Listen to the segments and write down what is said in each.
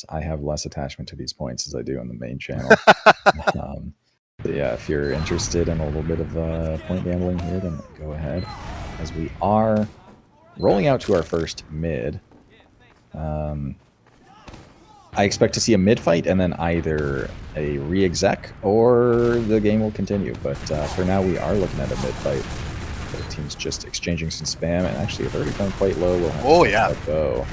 I have less attachment to these points as I do on the main channel. But yeah, if you're interested in a little bit of point gambling here, then go ahead. As we are rolling out to our first mid. I expect to see a mid fight and then either a re-exec or the game will continue. But for now, we are looking at a mid fight. The team's just exchanging some spam, and actually, I've already gone quite low. We'll have to go.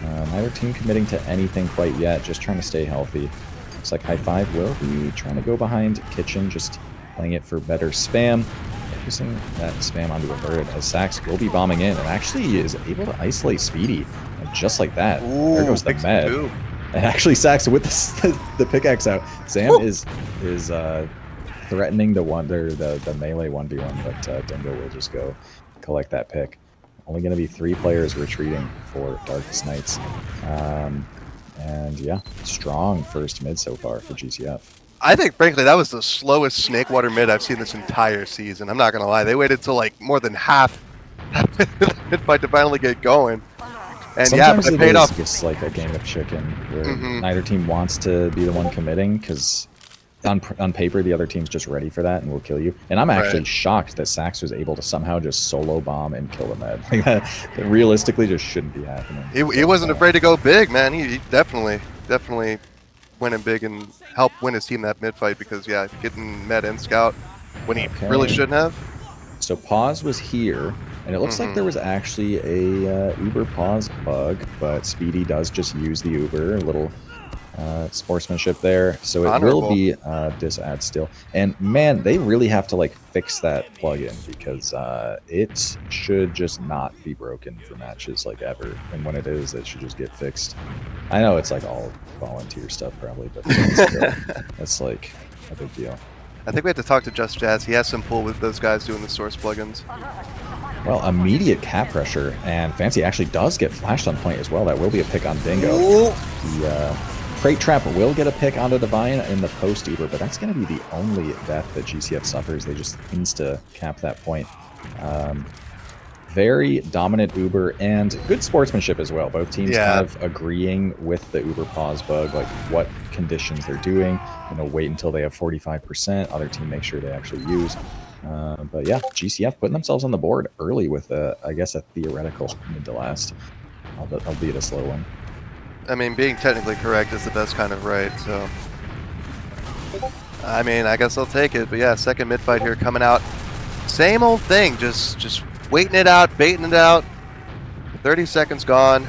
Neither team committing to anything quite yet, just trying to stay healthy. Looks like High Five will be trying to go behind Kitchen, just playing it for better spam. Focusing that spam onto Averted as Sax will be bombing in and actually is able to isolate Speedy. And just like that, there goes the med. And actually, Sax with the pickaxe out. Sam is threatening the melee 1v1, but Dingo will just go collect that pick. Only going to be 3 players retreating for Darkest Nights. And yeah, strong first mid so far for GCF. I think, frankly, that was the slowest Snakewater mid I've seen this entire season. I'm not going to lie. They waited till like more than half mid fight to finally get going. And sometimes it paid off. Just like a game of chicken where neither team wants to be the one committing because on paper the other team's just ready for that and will kill you. And I'm actually shocked that Sax was able to somehow just solo bomb and kill the med. Like that realistically just shouldn't be happening. He wasn't afraid to go big, man. He definitely went in big and helped win his team that mid fight because getting med and scout when he really shouldn't have. So pause was here, and it looks like there was actually a Uber pause bug, but Speedy does just use the Uber, a little sportsmanship there. So it will be disad still. And man, they really have to like fix that plugin because it should just not be broken for matches like ever. And when it is, it should just get fixed. I know it's like all volunteer stuff probably, but that's like a big deal. I think we have to talk to Just Jazz. He has some pull with those guys doing the source plugins. Well, immediate cap pressure, and Fancy actually does get flashed on point as well. That will be a pick on Dingo. The Crate Trap will get a pick onto Divine in the post Uber, but that's going to be the only death that GCF suffers. They just insta cap that point. Very dominant Uber and good sportsmanship as well. Both teams kind of agreeing with the Uber pause bug, like what conditions they're doing. Wait until they have 45%. Other team make sure they actually use. But yeah, GCF putting themselves on the board early with, I guess, a theoretical mid to last, albeit a slow one. I mean, being technically correct is the best kind of right, so... I mean, I guess I'll take it, but yeah, second mid fight here coming out. Same old thing, just waiting it out, baiting it out. 30 seconds gone,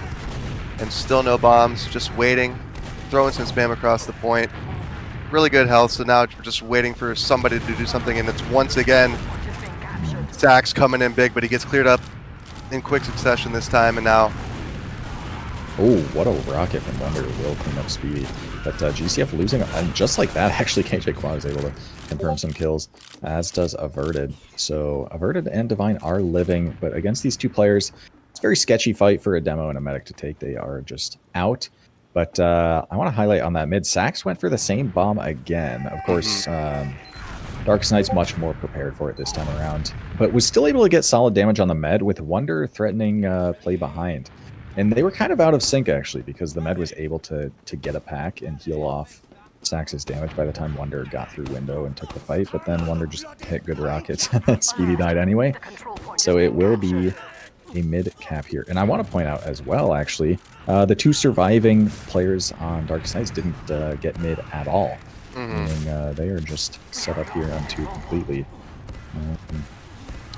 and still no bombs, just waiting, throwing some spam across the point. Really good health, so now we're just waiting for somebody to do something, and it's once again Sax coming in big, but he gets cleared up in quick succession this time, and now... Oh, what a rocket from Wonder will clean up Speedy. But GCF losing, and just like that, actually KJ Quad is able to confirm some kills, as does Averted. So Averted and Divine are living, but against these two players, it's a very sketchy fight for a demo and a medic to take. They are just out. But I want to highlight on that mid, Sax went for the same bomb again. Of course, Darkest Night's much more prepared for it this time around, but was still able to get solid damage on the med with Wonder threatening play behind. And they were kind of out of sync, actually, because the med was able to get a pack and heal off Sax's damage by the time Wonder got through window and took the fight. But then Wonder just hit good rockets and then Speedy died anyway. So it will be a mid cap here. And I want to point out as well, actually, the two surviving players on Darkest Nights didn't get mid at all. Meaning they are just set up here on 2 completely.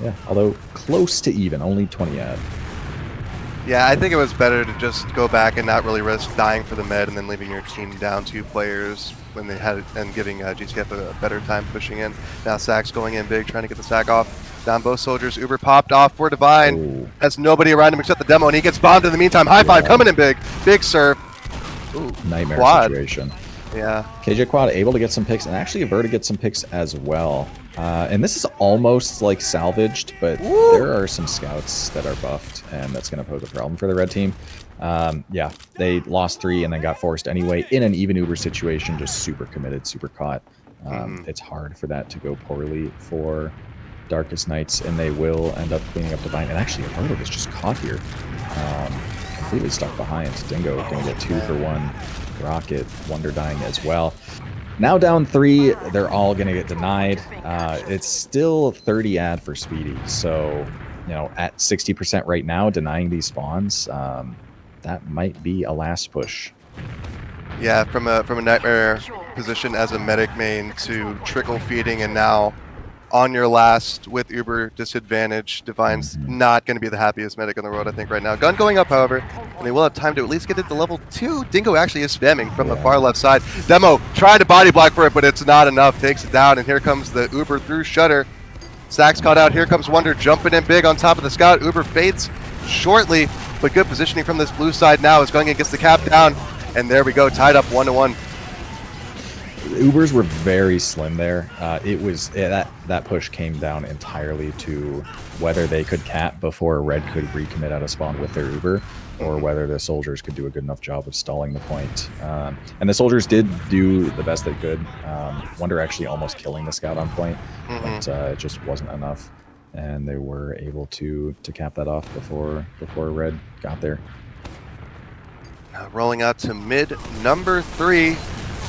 Yeah, although close to even, only 20 ad. Yeah, I think it was better to just go back and not really risk dying for the med and then leaving your team down 2 players when they had it, and giving GCF a better time pushing in. Now Sax going in big, trying to get the sack off. Down both soldiers. Uber popped off for Divine. Ooh. Has nobody around him except the demo, and he gets bombed in the meantime. High five coming in big. Big serve. Ooh, nightmare quad situation. Yeah. KJ Quad able to get some picks, and actually Averted to get some picks as well. And this is almost like salvaged, but there are some scouts that are buffed, and that's going to pose a problem for the red team. Yeah, they lost 3 and then got forced anyway in an even Uber situation, just super committed, super caught. It's hard for that to go poorly for Darkest Nights, and they will end up cleaning up Divine. And actually, Averted is just caught here. Completely stuck behind. Dingo going to get 2 for 1. rocket. Wonder dying as well. Now down 3, they're all going to get denied. It's still 30 ad for Speedy. So, you know, at 60% right now, denying these spawns, that might be a last push. Yeah, from a nightmare position as a medic main to trickle feeding, and now on your last with Uber disadvantage, Divine's not going to be the happiest medic in the world, I think, right now. Gun going up, however, and they will have time to at least get it to level 2. Dingo actually is spamming from the far left side. Demo tried to body block for it, but it's not enough. Takes it down, and here comes the Uber through Shutter. Sax caught out. Here comes Wonder jumping in big on top of the scout. Uber fades shortly, but good positioning from this blue side now is going and gets the cap down. And there we go, tied up 1-1. Ubers were very slim there. That push came down entirely to whether they could cap before Red could recommit out of spawn with their Uber, or whether the soldiers could do a good enough job of stalling the point. And the soldiers did do the best they could. Wonder actually almost killing the scout on point, but it just wasn't enough, and they were able to cap that off before Red got there. Rolling out to mid number 3.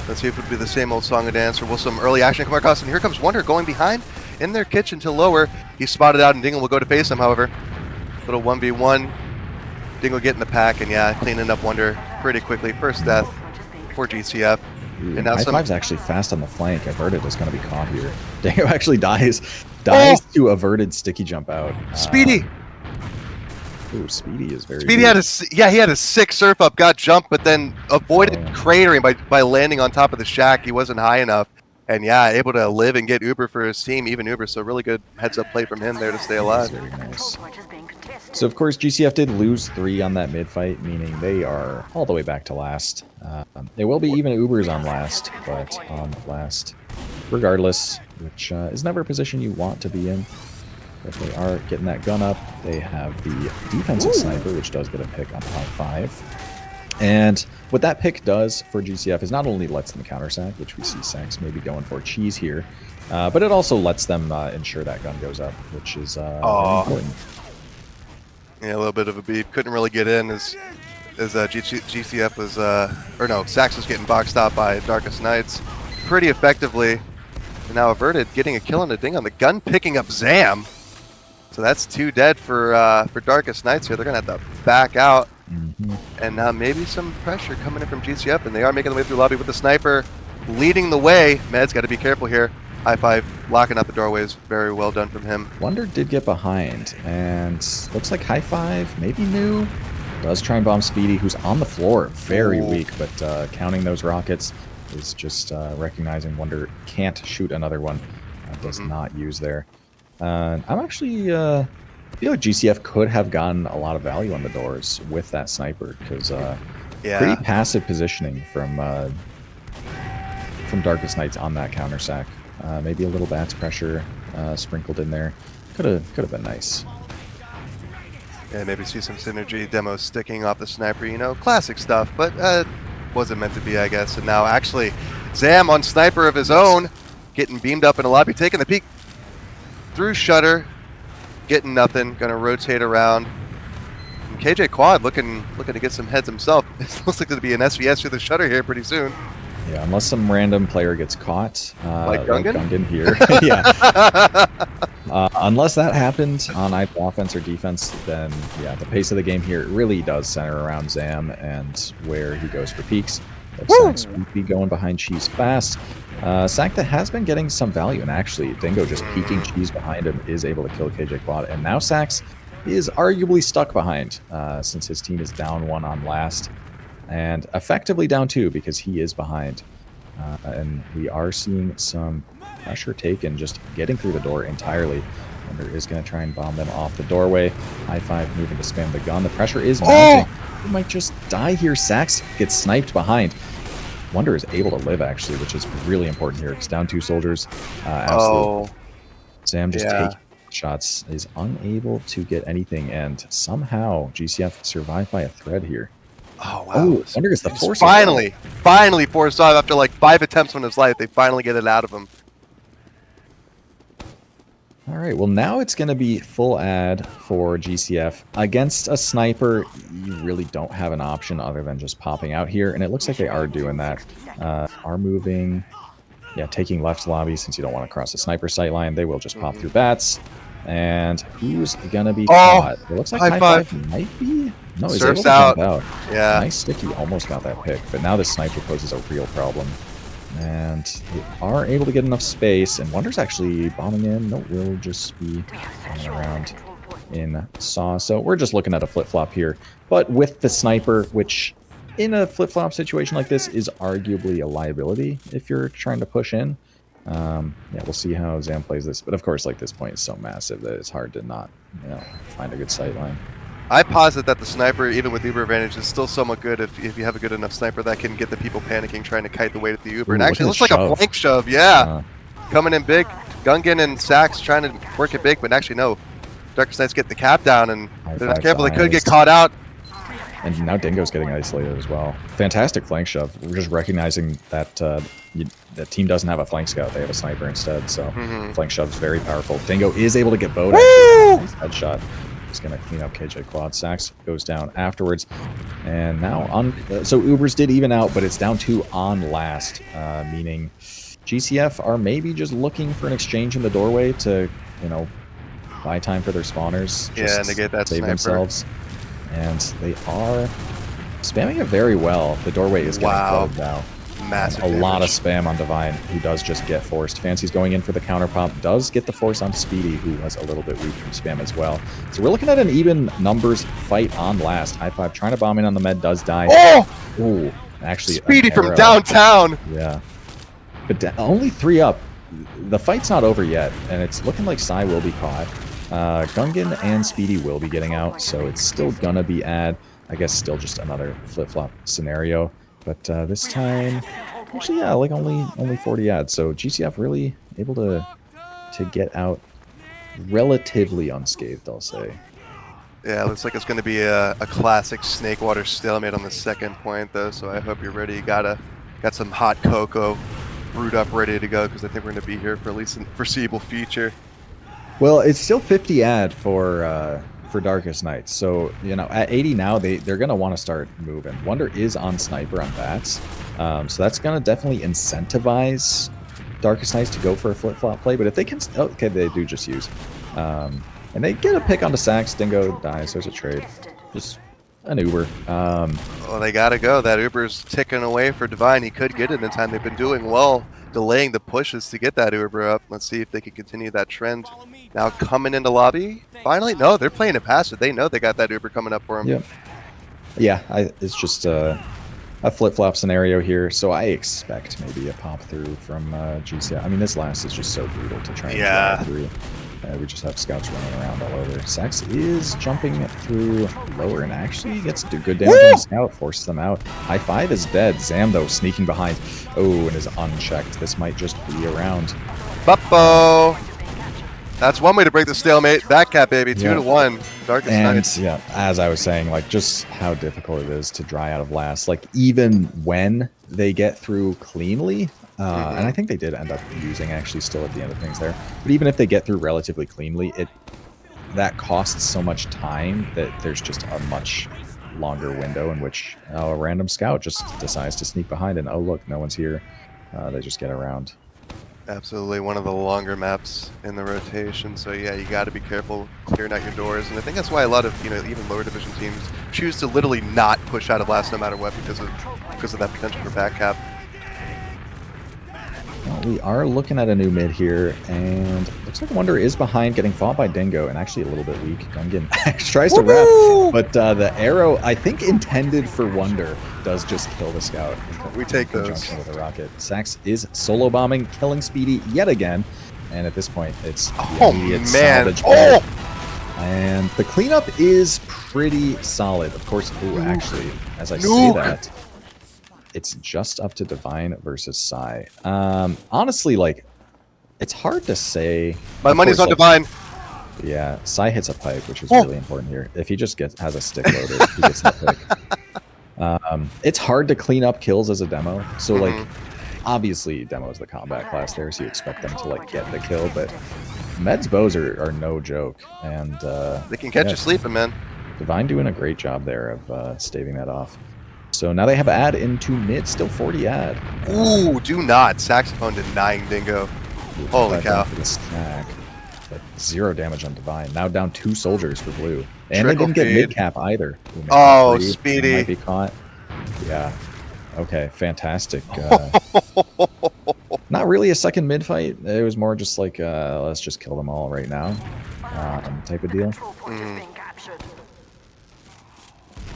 Let's see if it would be the same old song and dance, or will some early action come across. And here comes Wonder going behind in their kitchen to lower. He's spotted out, and Dingle will go to face him, however. Little 1v1. Dingle getting the pack, and yeah, cleaning up Wonder pretty quickly. First death for GCF. And now High-Five's actually fast on the flank. Averted is going to be caught here. Dingo actually dies to Averted sticky jump out. Speedy! Ooh, Speedy is very Speedy good. he had a sick surf up, got jumped, but then avoided cratering by landing on top of the shack. He wasn't high enough, and yeah, able to live and get Uber for his team, even Uber. So really good heads up play from him there to stay alive. Very nice. So of course GCF did lose 3 on that mid fight, meaning they are all the way back to last. It will be even Ubers on last, but on last regardless, which is never a position you want to be in. But they are getting that gun up. They have the defensive sniper, which does get a pick on high 5. And what that pick does for GCF is not only lets them counter sack, which we see Sax maybe going for cheese here, but it also lets them ensure that gun goes up, which is very important. Yeah, a little bit of a beef. Couldn't really get in as GCF was, Sax was getting boxed out by Darkest Nights pretty effectively. And now Averted getting a kill on the ding on the gun, picking up Zam. So that's 2 dead for Darkest Nights here. They're going to have to back out. And now maybe some pressure coming in from GCF, and they are making the way through lobby with the sniper leading the way. Med's got to be careful here. High 5 locking up the doorways. Very well done from him. Wonder did get behind, and looks like High 5 maybe new. Does try and bomb Speedy, who's on the floor. Very weak, but counting those rockets is just recognizing Wonder can't shoot another one. Does not use there. I'm actually feel like GCF could have gotten a lot of value on the doors with that sniper, because pretty passive positioning from Darkest Nights on that counter sack. Maybe a little bats pressure sprinkled in there. Could have been nice. Yeah, maybe see some synergy. Demo sticking off the sniper, classic stuff, but wasn't meant to be, I guess. And now actually Zam on sniper of his own, getting beamed up in a lobby, taking the peek through Shutter, getting nothing. Gonna rotate around. And KJ Quad looking to get some heads himself. It looks like there'll be an SVS through the Shutter here pretty soon. Yeah, unless some random player gets caught, like Gungan here. Unless that happened on either offense or defense, then yeah, the pace of the game here really does center around Zam and where he goes for peaks. Sax would be going behind Cheese fast. Sack that has been getting some value, and actually Dingo just peeking Cheese behind him is able to kill KJ Quad, and now Sax is arguably stuck behind since his team is down 1 on last, and effectively down 2 because he is behind. And we are seeing some pressure taken, just getting through the door entirely. Wonder is going to try and bomb them off the doorway. High 5 moving to spam the gun. The pressure is mounting. He might just die here. Sax gets sniped behind. Wonder is able to live, actually, which is really important here. It's down 2 soldiers. Zam just taking shots, is unable to get anything, and somehow GCF survived by a thread here. Oh, wow. Wonder gets the force. Finally forced off after like 5 attempts on his life. They finally get it out of him. All right, well, now it's going to be full ad for GCF. Against a sniper, you really don't have an option other than just popping out here, and it looks like they are doing that. Are moving, yeah, taking left lobby since you don't want to cross the sniper sight line. They will just pop through bats. And who's going to be caught? It looks like high five might be. No, he's Surf's able to out. jump out. Yeah. Nice sticky, almost got that pick, but now the sniper poses a real problem. And they are able to get enough space, and Wonder's actually bombing in. No, we'll just be going around in Saw. So we're just looking at a flip-flop here. But with the sniper, which in a flip-flop situation like this is arguably a liability if you're trying to push in. Yeah, we'll see how Zam plays this. But of course, like, this point is so massive that it's hard to not, find a good sight line. I posit that the sniper, even with Uber advantage, is still somewhat good if you have a good enough sniper that can get the people panicking trying to kite the weight at the Uber. Ooh, And actually, it looks look like at a the flank shove. Yeah. Coming in big. Gungan and Sax trying to work it big, but actually, no. Darkest Knight's getting the cap down, and they're not careful. They could get caught out. And now Dingo's getting isolated as well. Fantastic flank shove. We're just recognizing that the team doesn't have a flank scout. They have a sniper instead, so flank shove is very powerful. Dingo is able to get bowed. Nice headshot. He's going to clean up KJ Quad. Sax goes down afterwards. And now, so Ubers did even out, but it's down 2 on last, meaning GCF are maybe just looking for an exchange in the doorway to, buy time for their spawners. Yeah, and they get that save sniper. Themselves. And they are spamming it very well. The doorway is getting flooded now. Massive a lot of spam on Divine, who does just get forced. Fancy's going in for the counter pop, does get the force on Speedy, who was a little bit weak from spam as well. So we're looking at an even numbers fight on last. High five trying to bomb in on the med, does die. Oh! Ooh, actually, Speedy from downtown! Yeah. But only 3 up. The fight's not over yet, and it's looking like Psy will be caught. Gungan and Speedy will be getting out, so it's still gonna be ad. I guess still just another flip-flop scenario. But this time, actually, yeah, like only 40 ads. So GCF really able to get out relatively unscathed, I'll say. Yeah, looks like it's going to be a classic Snakewater stalemate on the second point, though. So I hope you're ready. You got some hot cocoa brewed up, ready to go, because I think we're going to be here for at least a foreseeable future. Well, it's still 50 ad for Darkest Night. So, at 80 now, they're going to want to start moving. Wonder is on Sniper on bats. So that's going to definitely incentivize Darkest Nights to go for a flip-flop play. But if they can... Okay, they do just use. And they get a pick onto Sax. Dingo dies. There's a trade. Just an Uber. Well, they got to go. That Uber's ticking away for Divine. He could get it in time. They've been doing well, delaying the pushes to get that Uber up. Let's see if they can continue that trend. Now coming into lobby. Finally, no, they're playing it past it. They know they got that Uber coming up for them. Yeah, it's just a flip-flop scenario here, so I expect maybe a pop-through from GCI. I mean, this last is just so brutal to try and drive through. We just have scouts running around all over. Sax is jumping through lower and actually gets to do good damage on the scout, forces them out. High five is dead. Zam, though, sneaking behind. Oh, and is unchecked. This might just be around. Buppo! That's one way to break the stalemate. Back cap, baby. 2-1. Darkest Nights. Yeah, as I was saying, like, just how difficult it is to dry out of last. Like, even when they get through cleanly, and I think they did end up using actually still at the end of things there. But even if they get through relatively cleanly, that costs so much time that there's just a much longer window in which a random scout just decides to sneak behind and, oh, look, no one's here. They just get around. Absolutely one of the longer maps in the rotation, so yeah, you got to be careful clearing out your doors, and I think that's why a lot of even lower division teams choose to literally not push out of last no matter what because of that potential for back cap. Well, we are looking at a new mid here, and looks like Wonder is behind, getting fought by Dingo, and actually a little bit weak. Gungan tries to wrap, but the arrow, I think intended for Wonder, does just kill the scout. We take those. With a rocket. Sax is solo bombing, killing Speedy yet again, and at this point, it's the immediate salvage play. And the cleanup is pretty solid. Of course, actually, as I say that, it's just up to Divine versus Psy. Honestly, like, it's hard to say. My money's on Divine. Yeah, Psy hits a pipe, which is really important here. If he just has a stick loader, he gets the pick. It's hard to clean up kills as a demo. So, like, Obviously, Demo is the combat class there, so you expect them to like get the kill, but Med's bows are no joke, and They can catch yeah, you sleeping, man. Divine doing a great job there of staving that off. So now they have ad into mid, still 40 ad. Ooh, do not. Saxophone denying Dingo. Holy cow. For the snack. But 0 damage on Divine. Now down 2 soldiers for blue. And Trickle they didn't get feed. mid-cap either. Ooh, mid-cap Oh, free. Speedy. Might be caught. Yeah. Okay, fantastic. Not really a second mid-fight. It was more just like, let's just kill them all right now type of deal.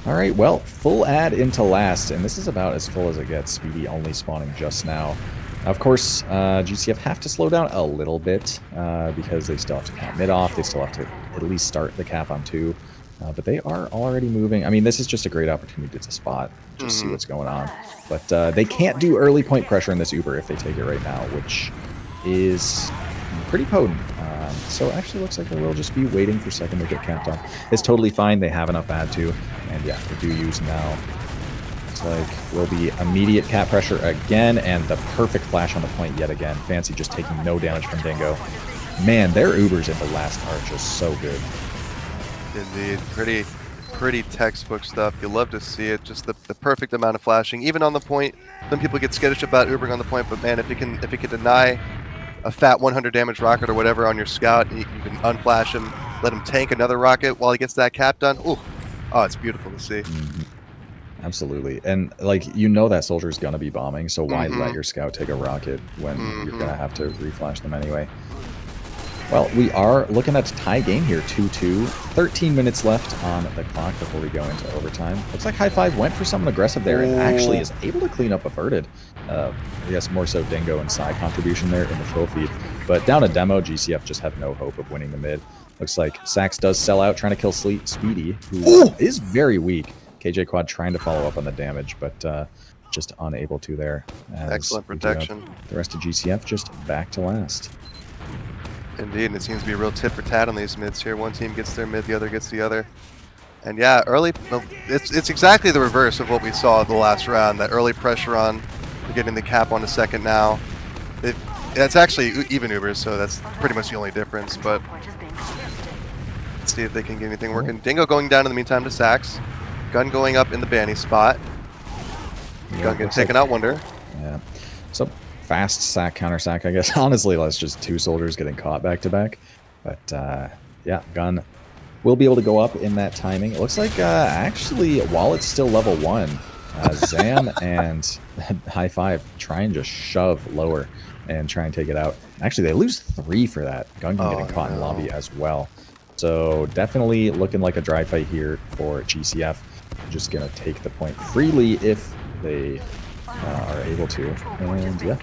All right, well, full ad into last, and this is about as full as it gets. Speedy only spawning just now. Of course, GCF have to slow down a little bit because they still have to count mid off. They still have to at least start the cap on 2. But they are already moving. I mean, this is just a great opportunity to spot, just see what's going on. But they can't do early point pressure in this Uber if they take it right now, which is pretty potent. So it actually looks like they will just be waiting for second to get capped off. It's totally fine. They have enough ad to. And yeah, they do use now. Looks like will be immediate cap pressure again, and the perfect flash on the point yet again. Fancy just taking no damage from Dingo. Man, their Ubers in the last are just so good. Indeed. Pretty textbook stuff. You love to see it. Just the perfect amount of flashing. Even on the point, some people get skittish about Ubering on the point, but man, if you can deny a fat 100 damage rocket or whatever on your scout, and you can unflash him, let him tank another rocket while he gets that cap done. Ooh. Oh, it's beautiful to see. Absolutely. And like, you know that soldier's gonna be bombing, so why let your scout take a rocket when you're gonna have to reflash them anyway? Well, we are looking at a tie game here, 2-2. 13 minutes left on the clock before we go into overtime. Looks like High Five went for something aggressive there and actually is able to clean up averted. I guess more so Dingo and side contribution there in the trophy. But down a demo, GCF just have no hope of winning the mid. Looks like Sax does sell out, trying to kill Speedy, who is very weak. KJ Quad trying to follow up on the damage, but just unable to there. Excellent protection. The rest of GCF just back to last. Indeed, and it seems to be a real tit for tat on these mids here. One team gets their mid, the other gets the other. And yeah, it's exactly the reverse of what we saw the last round. That early pressure on, getting the cap on a second now. That's actually even Ubers, so that's pretty much the only difference. But let's see if they can get anything working. Dingo going down in the meantime to Sax. Gun going up in the Banny spot. Gun getting taken out, Wonder. Yeah. So fast sack, counter sack, I guess. Honestly, that's just 2 soldiers getting caught back to back. But yeah, Gun will be able to go up in that timing. It looks like actually, while it's still level 1, Zam and High Five try and just shove lower and try and take it out. Actually, they lose 3 for that. Gun getting caught in lobby as well. So definitely looking like a dry fight here for GCF. Just gonna take the point freely if they are able to. And yeah,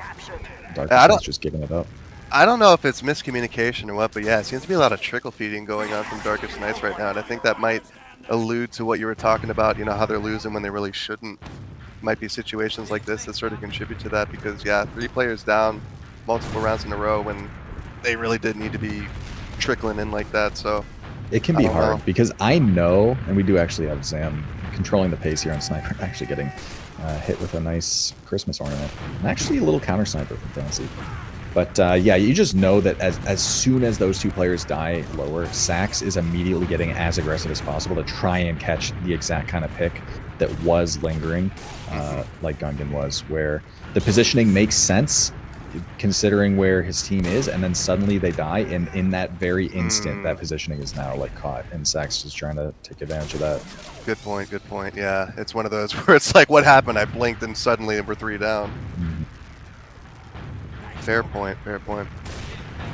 Darkness is just giving it up. I don't know if it's miscommunication or what, but yeah, it seems to be a lot of trickle feeding going on from Darkest Nights right now, and I think that might allude to what you were talking about, you know, how they're losing when they really shouldn't. Might be situations like this that sort of contribute to that, because yeah, 3 players down multiple rounds in a row when they really did need to be trickling in like that. So it can be hard because I know, and we do actually have Zam controlling the pace here on Sniper, actually getting hit with a nice Christmas ornament, and actually a little counter sniper from Fancy. But yeah, you just know that as soon as those 2 players die lower, Sax is immediately getting as aggressive as possible to try and catch the exact kind of pick that was lingering, like Gungan was, where the positioning makes sense considering where his team is, and then suddenly they die, and in that very instant, that positioning is now like caught, and Sax is trying to take advantage of that. Good point, good point. Yeah, it's one of those where it's like, what happened? I blinked and suddenly we're 3 down. Fair point, fair point.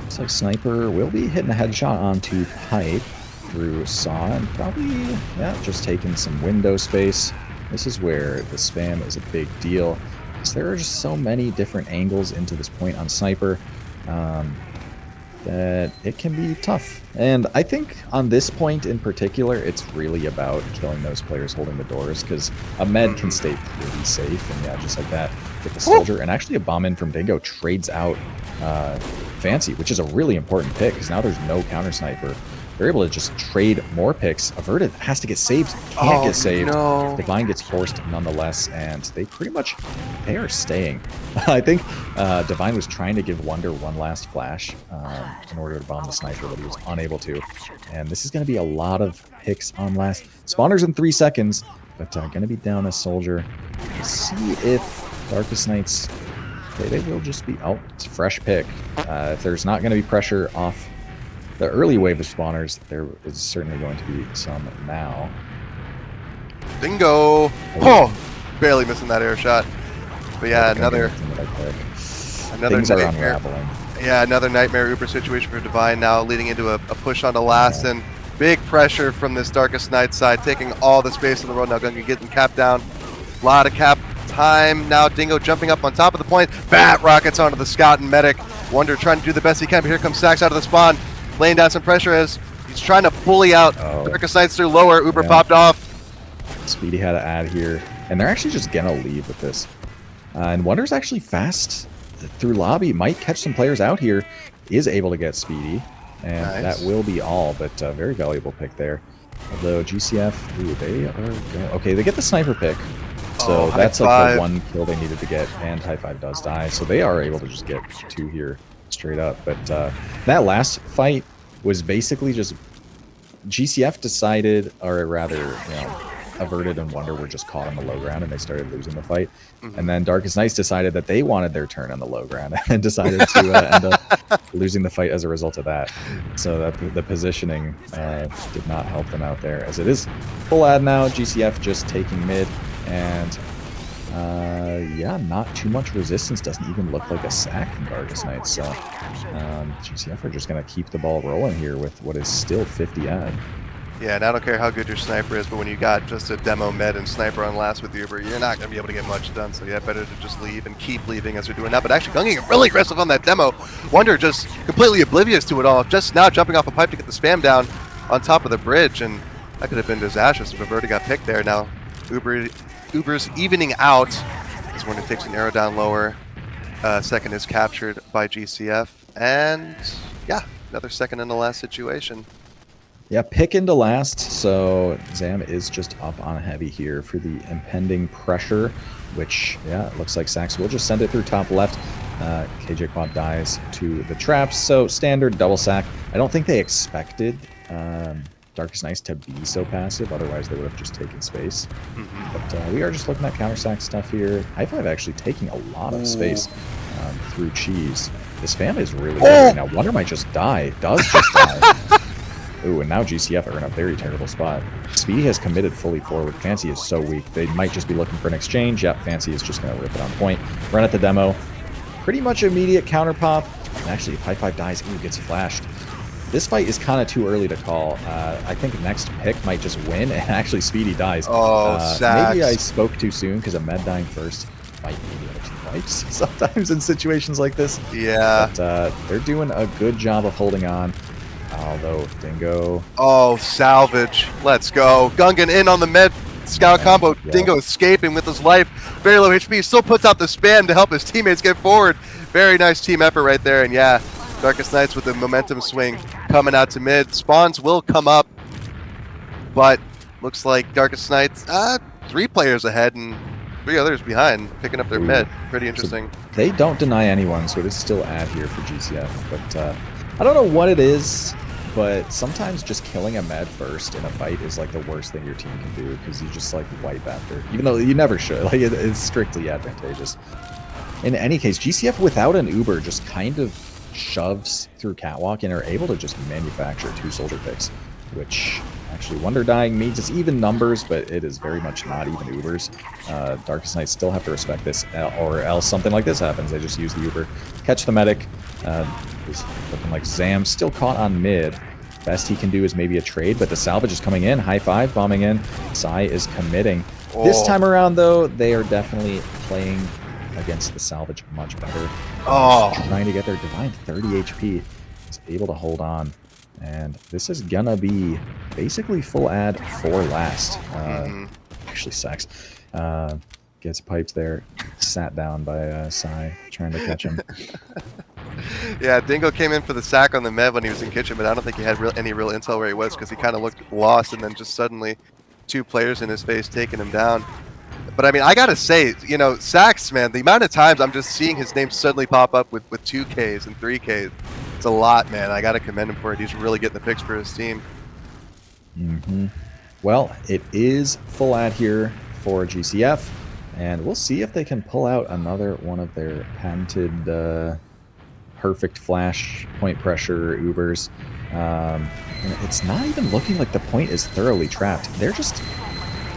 Looks like Sniper will be hitting a headshot onto Pipe through Saw, and probably, yeah, just taking some window space. This is where the spam is a big deal, because there are just so many different angles into this point on Sniper that it can be tough. And I think on this point in particular, it's really about killing those players holding the doors, because a med can stay pretty safe, and yeah, just like that, get the soldier. And actually a bomb in from Dingo trades out Fancy, which is a really important pick, because now there's no counter sniper They're able to just trade more picks. Averted has to get saved. Can't get saved. No. Divine gets forced nonetheless, and they pretty much, they are staying. I think Divine was trying to give Wonder one last flash in order to bomb the sniper, but he was unable to. And this is going to be a lot of picks on last. Spawners in 3 seconds, but going to be down a soldier. We'll see if Darkest Knights, they will just be, oh, it's a fresh pick. If there's not going to be pressure off the early wave of spawners, there is certainly going to be some now. Dingo! Oh, barely missing that air shot. But yeah, another Things are nightmare. unraveling. Yeah, another nightmare Uber situation for Divine now, leading into a push on the last, and big pressure from this Darkest Night side, taking all the space in the road. Now Gungan getting capped down. A lot of cap time now. Dingo jumping up on top of the point. Bat rockets onto the Scout and Medic. Wonder trying to do the best he can, but here comes Sax out of the spawn, laying down some pressure as he's trying to bully out Darkest Knights through lower. Uber popped off. Speedy had to add here, and they're actually just gonna leave with this. And Wonder's actually fast through lobby, might catch some players out here, is able to get Speedy, and that will be all, but very valuable pick there. Although GCF, ooh, they are going, okay, they get the sniper pick, so that's like the one kill they needed to get, and High Five does die, so they are able to just get 2 here straight up. But that last fight was basically just GCF decided, or rather, you know, Averted and Wonder were just caught on the low ground and they started losing the fight. And then Darkest Knights decided that they wanted their turn on the low ground and decided to end up losing the fight as a result of that. So that the positioning did not help them out there. As it is full ad now, GCF just taking mid, and yeah, not too much resistance. Doesn't even look like a sack from Darkest Knights. So GCF are just going to keep the ball rolling here with what is still 50 ad. Yeah, and I don't care how good your sniper is, but when you got just a demo med and sniper on last with Uber, you're not going to be able to get much done. So yeah, better to just leave and keep leaving as you're doing that. But actually, Gungan really aggressive on that demo. Wonder just completely oblivious to it all. Just now jumping off a pipe to get the spam down on top of the bridge, and that could have been disastrous if Averted got picked there. Now Uber's evening out as Wonder takes an arrow down lower. Second is captured by GCF, and yeah, another second in the last situation. Yeah, pick into last, so Zam is just up on heavy here for the impending pressure, which, yeah, it looks like Sax will just send it through top left. KJ Quad dies to the traps, so standard double sack. I don't think they expected Darkest Knights to be so passive, otherwise they would have just taken space. But we are just looking at counter sack stuff here. High Five actually taking a lot of space through cheese. The spam is really good right now. Wonder might just die, does just die. Ooh, and now GCF are in a very terrible spot. Speedy has committed fully forward. Fancy is so weak. They might just be looking for an exchange. Yep, Fancy is just going to rip it on point. Run at the demo. Pretty much immediate counter pop. And actually, if High Five dies, ooh, gets flashed. This fight is kind of too early to call. I think next pick might just win, and actually Speedy dies. Oh, maybe I spoke too soon, because a med dying first might be the other two wipes sometimes in situations like this. Yeah. But they're doing a good job of holding on. Although Dingo. Oh, salvage. Let's go. Gungan in on the med scout combo. Yeah. Dingo escaping with his life. Very low HP. Still puts out the spam to help his teammates get forward. Very nice team effort right there. And yeah, Darkest Knights with the momentum swing coming out to mid. Spawns will come up. But looks like Darkest Knights, 3 players ahead and 3 others behind, picking up their mid. Pretty interesting. So they don't deny anyone, so it is still ad here for GCF. But I don't know what it is, but sometimes just killing a med first in a fight is like the worst thing your team can do, because you just like wipe after, even though you never should. Like it's strictly advantageous. In any case, GCF without an Uber just kind of shoves through catwalk and are able to just manufacture 2 soldier picks, which actually Wonder dying means it's even numbers, but it is very much not even Ubers. Darkest Knights still have to respect this, or else something like this happens. They just use the Uber, catch the medic. Is looking like Zam still caught on mid. Best he can do is maybe a trade, but the salvage is coming in. High Five bombing in. Sai is committing. This time around, though, they are definitely playing against the salvage much better. Trying to get their Divine 30 HP. Is able to hold on. And this is gonna be basically full ad for last. Actually, Sax gets piped there. Sat down by Sai, trying to catch him. Yeah, Dingo came in for the sack on the med when he was in kitchen, but I don't think he had any real intel where he was because he kind of looked lost, and then just suddenly 2 players in his face taking him down. But I mean, I gotta say, you know, Sax, man, the amount of times I'm just seeing his name suddenly pop up with 2Ks and 3Ks, it's a lot, man. I gotta commend him for it. He's really getting the picks for his team. Well, it is full ad here for GCF, and we'll see if they can pull out another one of their patented perfect flash point pressure Ubers. And it's not even looking like the point is thoroughly trapped. They're just...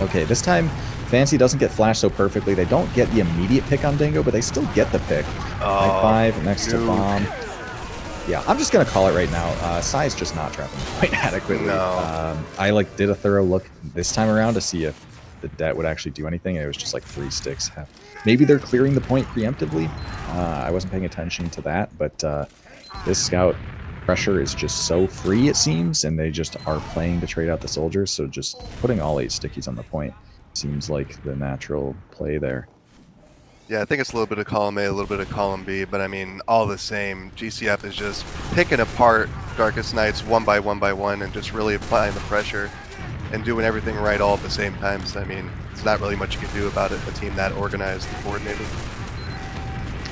Okay, this time Fancy doesn't get flashed so perfectly. They don't get the immediate pick on Dingo, but they still get the pick. High five next to bomb. Yeah, I'm just going to call it right now. Sai's just not trapping the point adequately. No. I did a thorough look this time around to see if the det would actually do anything. It was just like 3 sticks. Maybe they're clearing the point preemptively. I wasn't paying attention to that, but this scout pressure is just so free, it seems, and they just are playing to trade out the soldiers, so just putting all 8 stickies on the point seems like the natural play there. Yeah, I think it's a little bit of column A, a little bit of column B, but I mean, all the same, GCF is just picking apart Darkest Nights one by one and just really applying the pressure and doing everything right all at the same time. So, I mean, there's not really much you can do about it, a team that organized and coordinated.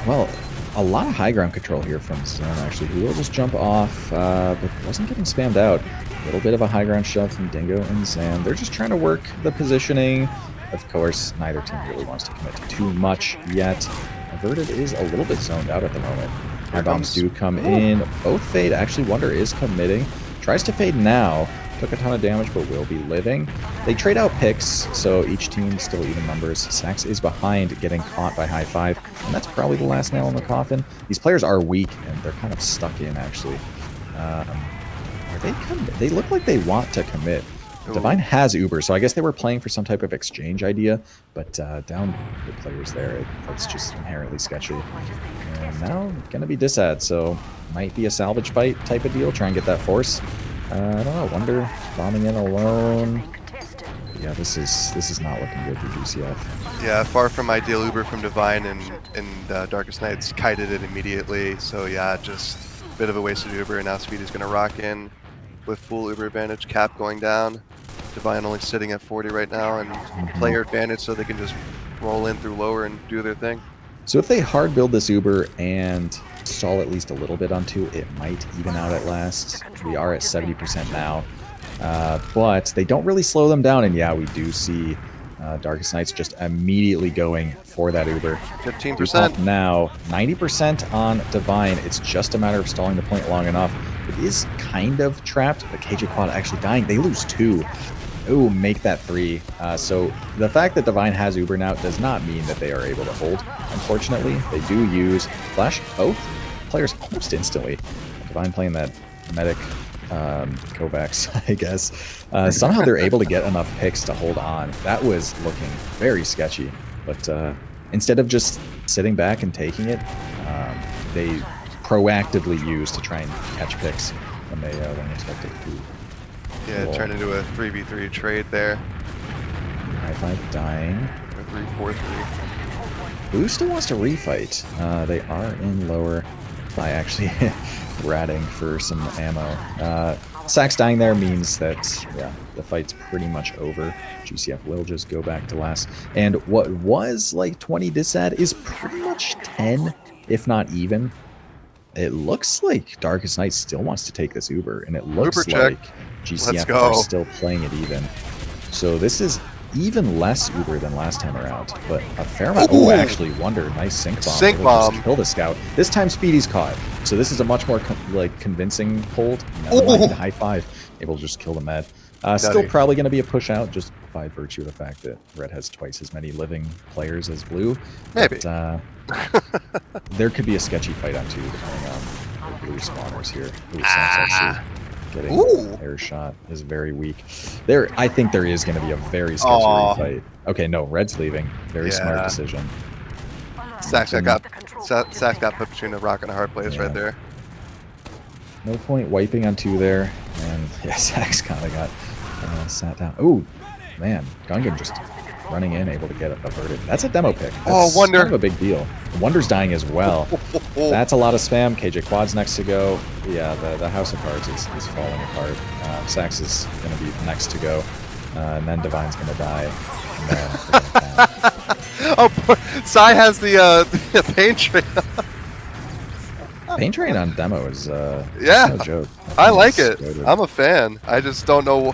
Well, a lot of high ground control here from Zen, actually. He will just jump off, but wasn't getting spammed out. A little bit of a high ground shove from Dingo and Zan. They're just trying to work the positioning. Of course, neither team really wants to commit to too much yet. Averted is a little bit zoned out at the moment. High bombs do come in. Both fade. Actually, Wonder is committing. Tries to fade now. Took a ton of damage, but will be living. They trade out picks, so each team still even numbers. Sax is behind, getting caught by high five, and that's probably the last nail in the coffin. These players are weak, and they're kind of stuck in, actually. They look like they want to commit. Divine has Uber, so I guess they were playing for some type of exchange idea, but down the players there, that's just inherently sketchy. And now going to be disad, so might be a salvage fight type of deal, try and get that force. I don't know, Wonder bombing in alone. Yeah, this is not looking good for GCF. Yeah, far from ideal Uber from Divine, and Darkest Nights kited it immediately, so yeah, just a bit of a wasted Uber, and now Speedy's going to rock in with full Uber advantage, cap going down. Divine only sitting at 40 right now, and player advantage, so they can just roll in through lower and do their thing. So if they hard build this Uber and stall at least a little bit on 2, it might even out at last. We are at 70% now, but they don't really slow them down, and yeah, we do see Darkest Nights just immediately going for that Uber. 15% now, 90% on Divine. It's just a matter of stalling the point long enough. It is kind of trapped. The KJ quad actually dying. They lose 2. Ooh, make that 3. So the fact that Divine has Uber now does not mean that they are able to hold. Unfortunately, they do use Flash both players almost instantly. Divine playing that medic Kovacs, I guess. Somehow they're able to get enough picks to hold on. That was looking very sketchy. But instead of just sitting back and taking it, they proactively use to try and catch picks when they weren't expected to. Yeah, Cool. turn into a 3v3 trade there. High five dying. Or 3-4-3. Blue still wants to refight. They are in lower by actually ratting for some ammo. Sax dying there means that, yeah, the fight's pretty much over. GCF will just go back to last. And what was like 20 disad is pretty much 10, if not even. It looks like Darkest Night still wants to take this Uber, and it looks Uber check. like GCF are still playing it even. So this is even less Uber than last time around, but a fair amount. Oh, actually, Wonder, nice sync bomb. Sync bomb. Just kill the scout. This time Speedy's caught, so this is a much more convincing hold. Never mind, high five, able to just kill the med. Still probably going to be a push out just by virtue of the fact that Red has twice as many living players as Blue. Maybe. But, there could be a sketchy fight on 2 depending on the Blue spawners here. Ooh, Sax actually getting air shot is very weak. I think there is going to be a very sketchy refight. Okay, no, Red's leaving. Very smart decision. Sax got put between a rock and a hard place right there. No point wiping on 2 there, and yeah, Sax kind of got sat down. Oh, man, Gungan just running in, able to get averted. That's a demo pick. That's Wonder. kind of a big deal. Wonder's dying as well. That's a lot of spam. KJ Quad's next to go. Yeah, the House of Cards is falling apart. Sax is going to be next to go. And then Divine's going to die. And then Oh, poor Sai has the pain train. Pain Train on demo is Yeah, no joke. I like it. Goated. I'm a fan. I just don't know.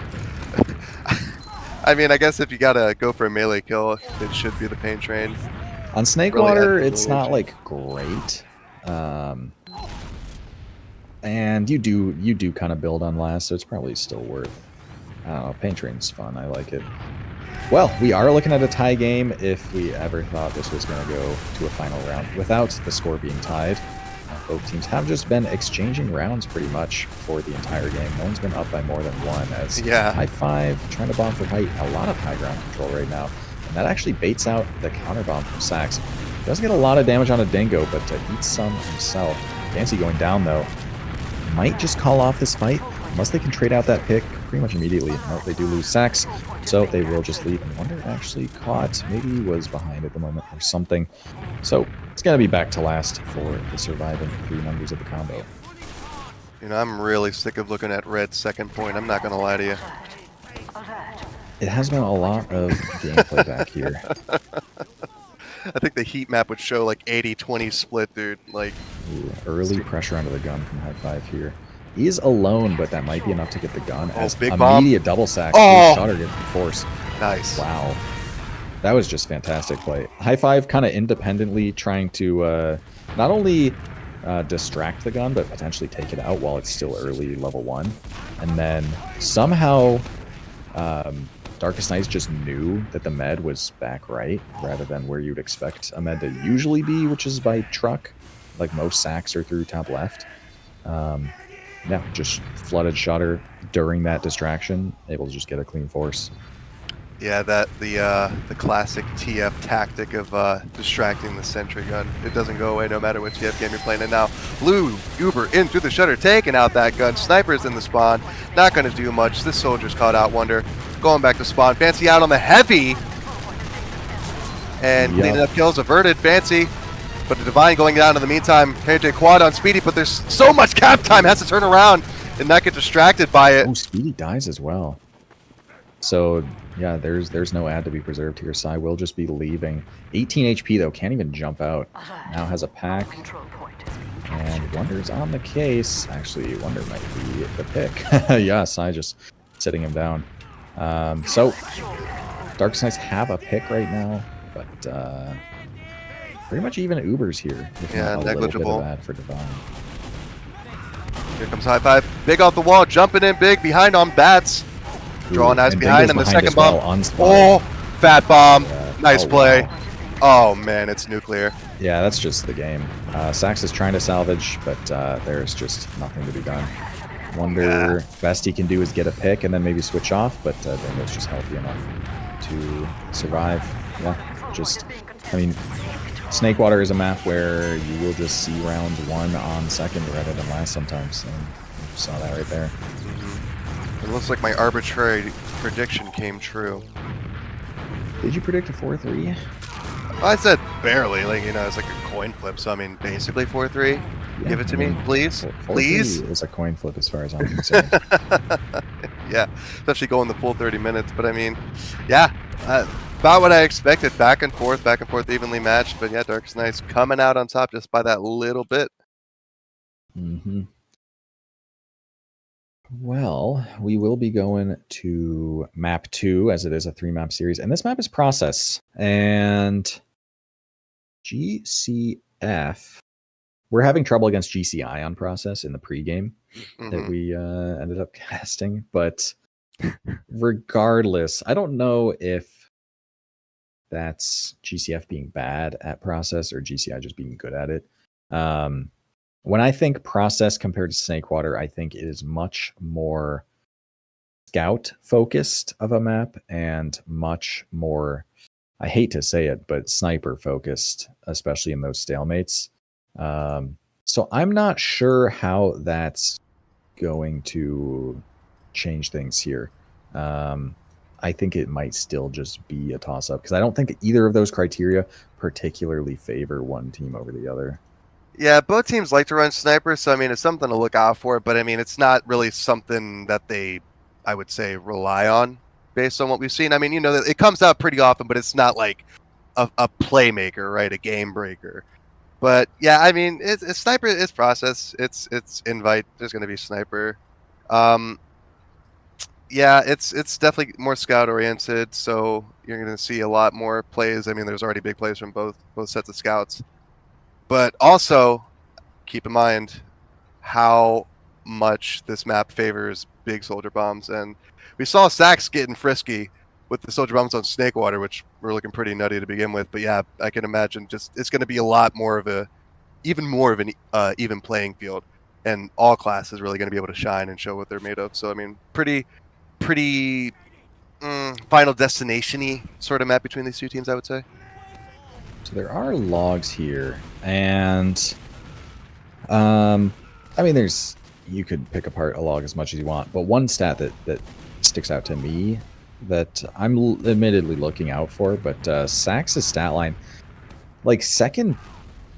I mean, I guess if you gotta go for a melee kill, it should be the pain train. On Snakewater, it's not like great. And you do kind of build on last, so it's probably still worth. I don't know. Pain Train's fun. I like it. Well, we are looking at a tie game if we ever thought this was going to go to a final round without the score being tied. Both teams have just been exchanging rounds pretty much for the entire game. No one's been up by more than one as High Five trying to bomb for height. A lot of high ground control right now. And that actually baits out the counter bomb from Sax. Doesn't get a lot of damage on a Dingo, but eats some himself. Fancy going down though. Might just call off this fight unless they can trade out that pick pretty much immediately. No, they do lose Sax, so they will just leave. And Wonder actually caught. Maybe he was behind at the moment or something. So it's going to be back to last for the surviving 3 members of the combo. You know, I'm really sick of looking at Red's second point. I'm not going to lie to you. It has been a lot of gameplay back here. I think the heat map would show like 80-20 split, dude. Like, ooh, early pressure onto the gun from High Five here. He is alone, but that might be enough to get the gun. Oh, big immediate bomb. Double sack. Oh! Shutter gets force. Nice. Wow. That was just fantastic play. High Five kind of independently trying to not only distract the gun, but potentially take it out while it's still early level 1. And then somehow Darkest Nights just knew that the med was back right, rather than where you'd expect a med to usually be, which is by truck. Like most sacks are through top left. Yeah, just flooded Shutter during that distraction, able to just get a clean force. Yeah, that the classic TF tactic of distracting the sentry gun. It doesn't go away no matter what TF game you're playing. And now Blue Uber in through the Shutter, taking out that gun. Sniper's in the spawn, not going to do much. This soldier's caught out. Wonder going back to spawn. Fancy out on the heavy, and cleaning up kills averted. Fancy, but the Divine going down in the meantime. KJ Quad on Speedy, but there's so much cap time, has to turn around and not get distracted by it. Oh, Speedy dies as well. So yeah, there's no ad to be preserved here. Sai will just be leaving. 18 HP though, can't even jump out. Now has a pack. And Wonder's on the case. Actually, Wonder might be the pick. Yeah, Sai just sitting him down. So Dark Knights have a pick right now, but pretty much even Ubers here. Yeah, negligible. Little bit of ad for Divine. Here comes High Five. Big off the wall, jumping in big, behind on Bats. Drawing eyes behind, and the second bomb. Oh, fat bomb. Yeah. Nice play. Wow. Oh, man, it's nuclear. Yeah, that's just the game. Sax is trying to salvage, but there's just nothing to be done. Wonder best he can do is get a pick and then maybe switch off, but Dingo's just healthy enough to survive. Yeah, just, I mean, Snakewater is a map where you will just see round 1 on second rather than last sometimes, and you saw that right there. It looks like my arbitrary prediction came true. Did you predict a 4-3? I said barely, like, you know, it's like a coin flip, so I mean, basically 4-3. Yeah, give it to me, please. Please? It was a coin flip as far as I'm concerned. Yeah, especially going the full 30 minutes, but I mean, yeah, about what I expected. Back and forth, evenly matched, but yeah, Darkest Nights coming out on top just by that little bit. Mm-hmm. Well, we will be going to map 2 as it is a 3-map series, and this map is Process. And GCF, we're having trouble against GCI on Process in the pregame that we ended up casting, but regardless, I don't know if that's GCF being bad at Process or GCI just being good at it. When I think Process compared to Snakewater, I think it is much more scout focused of a map and much more, I hate to say it, but sniper focused, especially in those stalemates. So I'm not sure how that's going to change things here. I I think it might still just be a toss-up because I don't think either of those criteria particularly favor one team over the other. Yeah, both teams like to run sniper, so I mean it's something to look out for. But I mean it's not really something that they, I would say, rely on based on what we've seen. I mean, it comes out pretty often, but it's not like a playmaker, right? A game breaker. But yeah, I mean, it's sniper. It's process. It's invite. There's going to be sniper. Um, yeah, it's definitely more scout oriented. So you're going to see a lot more plays. I mean, there's already big plays from both sets of scouts. But also keep in mind how much this map favors big soldier bombs, and we saw Sax getting frisky with the soldier bombs on Snakewater, which were looking pretty nutty to begin with. But yeah, I can imagine just it's going to be a lot more of a even more of an even playing field, and all classes really going to be able to shine and show what they're made of. So I mean, pretty Final Destination-y sort of map between these two teams, I would say. So there are logs here, and I mean, you could pick apart a log as much as you want, but one stat that sticks out to me that I'm admittedly looking out for, but Sax's stat line, like second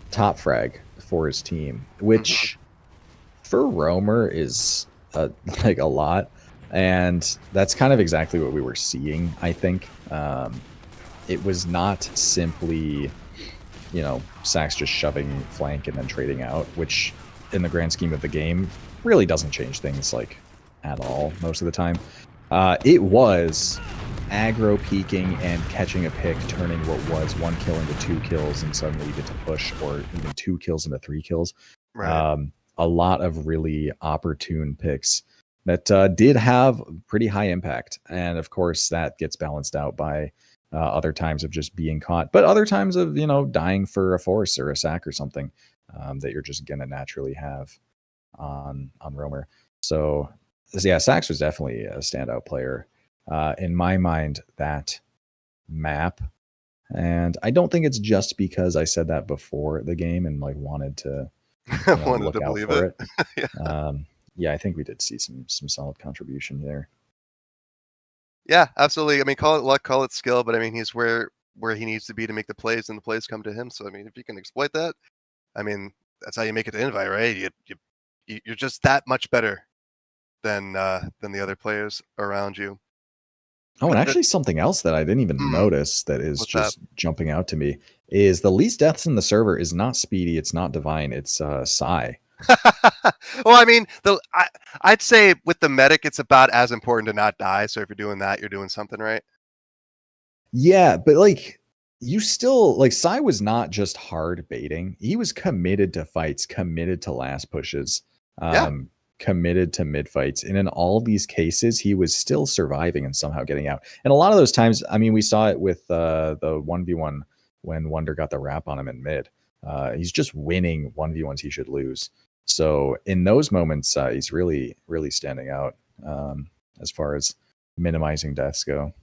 top frag for his team, which for Roamer is like a lot, and that's kind of exactly what we were seeing. I think it was not simply, Sax just shoving flank and then trading out, which in the grand scheme of the game really doesn't change things like at all most of the time. It was aggro peeking and catching a pick, turning what was 1 kill into 2 kills, and suddenly you get to push, or even 2 kills into 3 kills. Right. A lot of really opportune picks that did have pretty high impact, and of course that gets balanced out by other times of just being caught, but other times of dying for a force or a sack or something that you're just gonna naturally have on Roamer. So yeah, Sax was definitely a standout player in my mind that map, and I don't think it's just because I said that before the game and like wanted to Wanted look to out believe for it. it. Yeah. Yeah, I think we did see some solid contribution there. Yeah, absolutely. I mean, call it luck, call it skill, but I mean, he's where he needs to be to make the plays, and the plays come to him. So I mean, if you can exploit that, I mean, that's how you make it to invite, right? You're just that much better than the other players around you. Oh, and But actually something else that I didn't even notice that is what's that? just jumping out to me is the least deaths in the server is not Speedy, it's not Divine, it's Psy. Well, I mean, I'd say with the medic, it's about as important to not die. So if you're doing that, you're doing something right. Yeah, but like you still like Psy was not just hard baiting. He was committed to fights, committed to last pushes, Yeah. committed to mid fights. And in all these cases, he was still surviving and somehow getting out. And a lot of those times, I mean, we saw it with the 1v1 when Wonder got the wrap on him in mid. He's just winning 1v1s he should lose. So in those moments, he's really, really standing out as far as minimizing deaths go.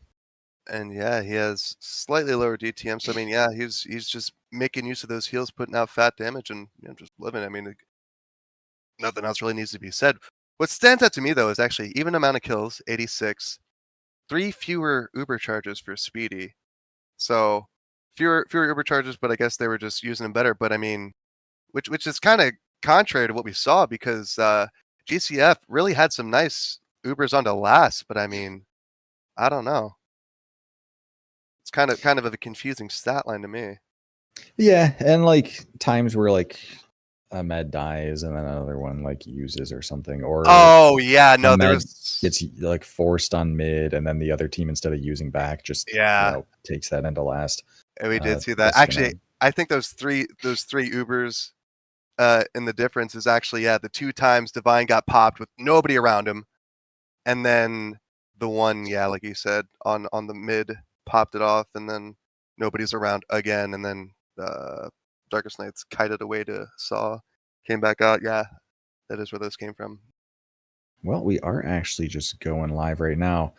And yeah, he has slightly lower DTM. So I mean, yeah, he's just making use of those heals, putting out fat damage, and just living. I mean, nothing else really needs to be said. What stands out to me though is actually even amount of kills, 86, 3 fewer Uber charges for Speedy. So fewer Uber charges, but I guess they were just using them better. But I mean, which is kind of contrary to what we saw because GCF really had some nice Ubers onto last. But I mean, I don't know. It's kind of a confusing stat line to me. Yeah, and like times where like a med dies and then another one like uses or something, or Oh yeah, a no, there med was gets like forced on mid, and then the other team instead of using back just yeah, takes that into last. and we did see that. That's gonna Actually, I think those three Ubers in the difference is actually the 2 times Divine got popped with nobody around him, and then the one like you said on the mid popped it off, and then nobody's around again, and then Darkest Nights kited away to Saw, came back out. Yeah, that is where those came from. Well, we are actually just going live right now.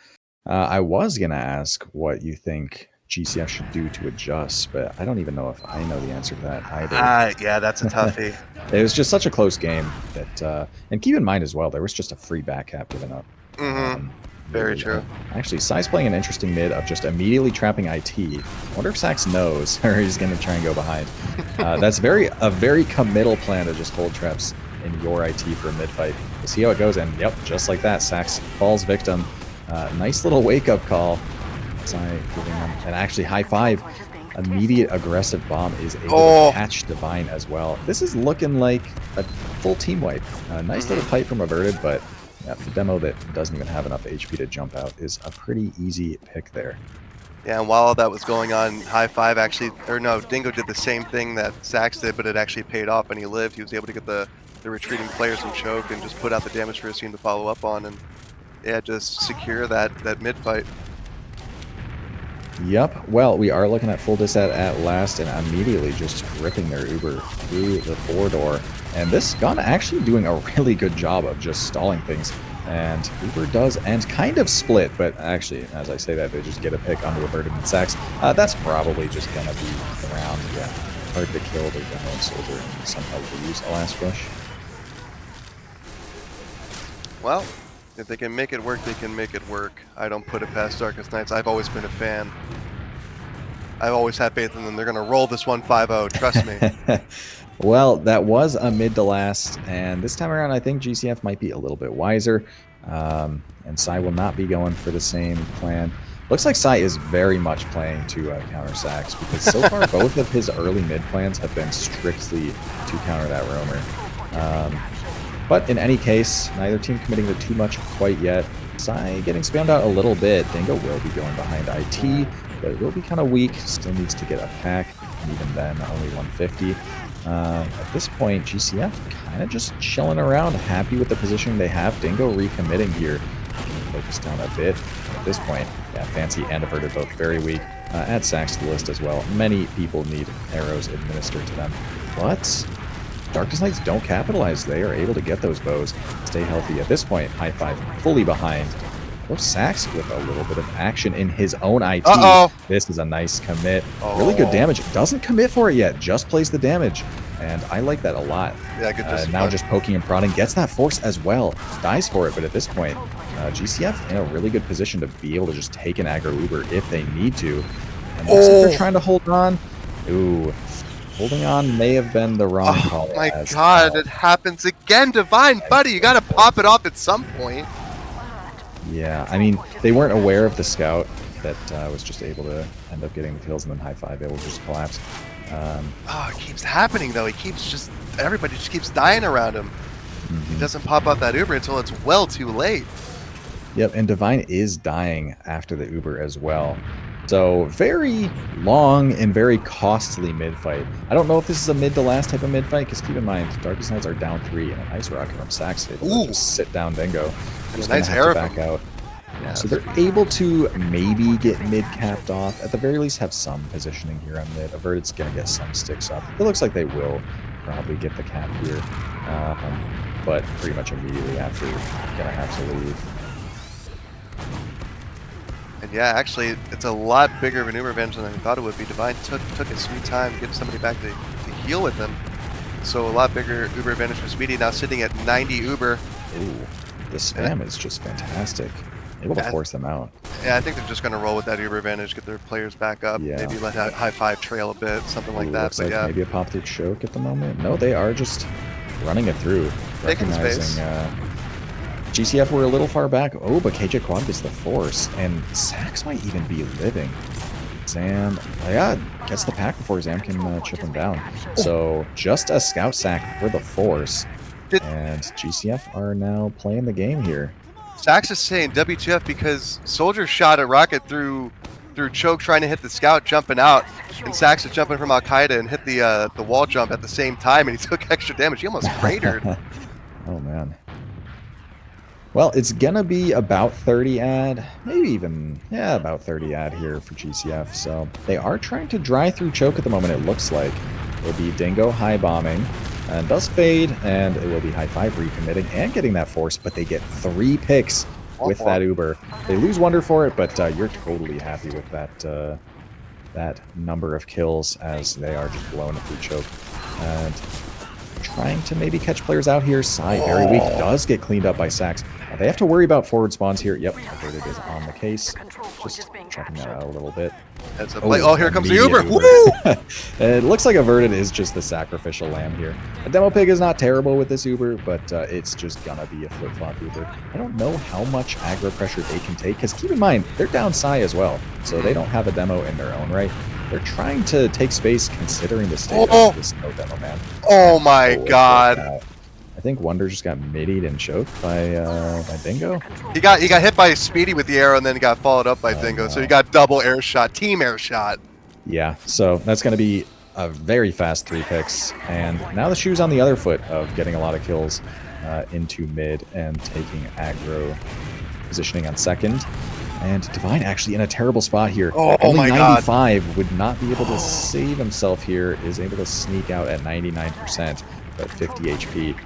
I was gonna ask what you think GCF should do to adjust, but I don't even know if I know the answer to that either. Yeah, that's a toughie. It was just such a close game that, and keep in mind as well, there was just a free back cap given up. Mm-hmm. Very true. Actually, Sai's playing an interesting mid of just immediately trapping IT. I wonder if Sax knows, or he's going to try and go behind. That's a very committal plan to just hold traps in your IT for a mid fight. We'll see how it goes, and yep, just like that, Sax falls victim. Nice little wake-up call. Sai giving him an actually high five. Immediate aggressive bomb is able to catch Divine as well. This is looking like a full team wipe. Nice little fight from Averted, but yeah, the demo that doesn't even have enough HP to jump out is a pretty easy pick there. Yeah, and while that was going on, High Five actually, or no, Dingo did the same thing that Sax did, but it actually paid off and he lived. He was able to get the retreating players in choke and just put out the damage for his team to follow up on, and yeah, just secure that mid fight. Yep, well, we are looking at full disat at last and immediately just ripping their Uber through the 4-door. And this gun actually doing a really good job of just stalling things. And Uber does end kind of split, but actually, as I say that, they just get a pick onto Averted and Sax. That's probably just going to be around, yeah, hard to kill the Demo and Soldier and somehow lose a last push. Well, if they can make it work, they can make it work. I don't put it past Darkest Nights. I've always been a fan. I've always had faith in them. They're going to roll this one 5-0, trust me. Well, that was a mid to last, and this time around I think GCF might be a little bit wiser, and Sai will not be going for the same plan. Looks like Sai is very much playing to counter Sax, because so far both of his early mid plans have been strictly to counter that roamer. But in any case, neither team committing to too much quite yet. Sai getting spammed out a little bit. Dingo will be going behind IT, but it will be kind of weak. Still needs to get a pack, and even then, only 150. At this point, GCF kind of just chilling around, happy with the position they have. Dingo recommitting here. Focus down a bit. At this point, yeah, Fancy and Averted both very weak. Add Sax to the list as well. Many people need arrows administered to them. But Darkest Nights don't capitalize. They are able to get those bows, stay healthy. At this point, High Five fully behind. Oh, Sax with a little bit of action in his own IT. This is a nice commit. Really good damage. Doesn't commit for it yet, just plays the damage. And I like that a lot. Yeah, good discipline. Now just poking and prodding. Gets that force as well. Dies for it, but at this point, GCF in a really good position to be able to just take an aggro Uber if they need to. And looks like they're trying to hold on. Ooh. Holding on may have been the wrong call. Oh my god, it happens again. Divine, buddy, you gotta pop it off at some point. Yeah, I mean, they weren't aware of the scout that was just able to end up getting the kills, and then High Five able to just collapse. It keeps happening though. Everybody just keeps dying around him. He doesn't pop up that Uber until it's well too late. Yep, and Divine is dying after the Uber as well. So very long and very costly mid-fight. I don't know if this is a mid to last type of mid-fight, because keep in mind, Darkest Nights are down 3, and a nice rocket from Sax able to just sit down Dingo. And a nice arrow back out. Yeah, so they're able to maybe get mid capped off. At the very least, have some positioning here on mid. Averted's going to get some sticks up. It looks like they will probably get the cap here. But pretty much immediately after, going to have to leave. And yeah, actually, it's a lot bigger of an Uber advantage than I thought it would be. Divine took his sweet time to get somebody back to heal with him. So a lot bigger Uber advantage for Speedy, now sitting at 90 Uber. Ooh, the spam is just fantastic. Able to force them out. Yeah, I think they're just going to roll with that Uber advantage, get their players back up, maybe let High Five trail a bit, something like that. Looks but like maybe a pop through choke at the moment. No, they are just running it through. Taking Recognizing space. GCF were a little far back. Oh, but KJ Quad gets the force, and Sax might even be living. Zam, gets the pack before Zam can chip him down. So just a scout sack for the force, and GCF are now playing the game here. Sax is saying WTF because Soldier shot a rocket through choke trying to hit the scout jumping out, and Sax is jumping from Al-Qaeda and hit the wall jump at the same time, and he took extra damage. He almost cratered. Oh man. Well, it's gonna be about 30 ad, maybe even, about 30 ad here for GCF. So they are trying to dry through choke at the moment, it looks like. It'll be Dingo high bombing, and does fade, and it will be High Five recommitting and getting that force, but they get 3 picks with that Uber. They lose Wonder for it, but you're totally happy with that that number of kills as they are just blowing it through choke. And trying to maybe catch players out here. Sai, very weak, does get cleaned up by Sax. They have to worry about forward spawns here. Yep, Averted is on the case. Just checking that out a little bit. That's a play. Oh, here comes the Uber. Woo! It looks like Averted is just the sacrificial lamb here. A Demo Pig is not terrible with this Uber, but it's just gonna be a flip-flop Uber. I don't know how much aggro pressure they can take, because keep in mind, they're down Sai as well, so they don't have a demo in their own right. They're trying to take space considering the state of this no demo, man. Oh my god. I think Wonder just got middied and choked by Dingo. He got hit by Speedy with the arrow and then he got followed up by Dingo. No. So he got double air shot, team air shot. Yeah, so that's going to be a very fast 3 picks. And now the shoe's on the other foot of getting a lot of kills into mid and taking aggro positioning on second. And Divine actually in a terrible spot here. Only my 95 god. Would not be able to save himself here. Is able to sneak out at 99%. At 50 HP.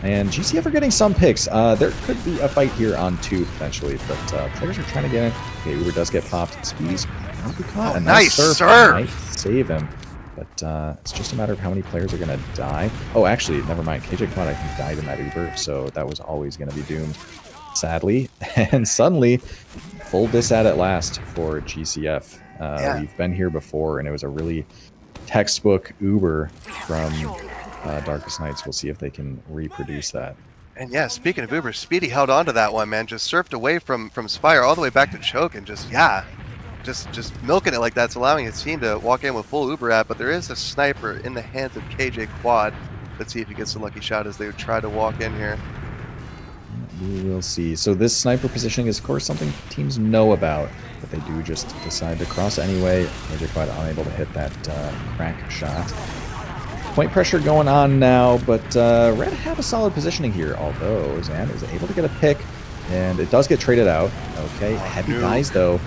And GCF are getting some picks. There could be a fight here on 2 potentially, but players are trying to get in. Okay, Uber does get popped. Speedy's probably caught. And nice serve might save him. But it's just a matter of how many players are going to die. Oh, actually, never mind. KJ Quad, I think, died in that Uber, so that was always going to be doomed, sadly. And suddenly, full disad at last for GCF. We've been here before, and it was a really textbook Uber from Darkest Nights. We'll see if they can reproduce that. And yeah, speaking of Uber, Speedy held on to that one, man. Just surfed away from Spire all the way back to choke and just milking it like that's allowing his team to walk in with full Uber at. But there is a sniper in the hands of KJ Quad. Let's see if he gets a lucky shot as they try to walk in here. We will see. So this sniper positioning is, of course, something teams know about, but they do just decide to cross anyway. KJ Quad unable to hit that crack shot. Point pressure going on now, but Red have a solid positioning here, although Zan is able to get a pick, and it does get traded out. Okay, heavy dies, though.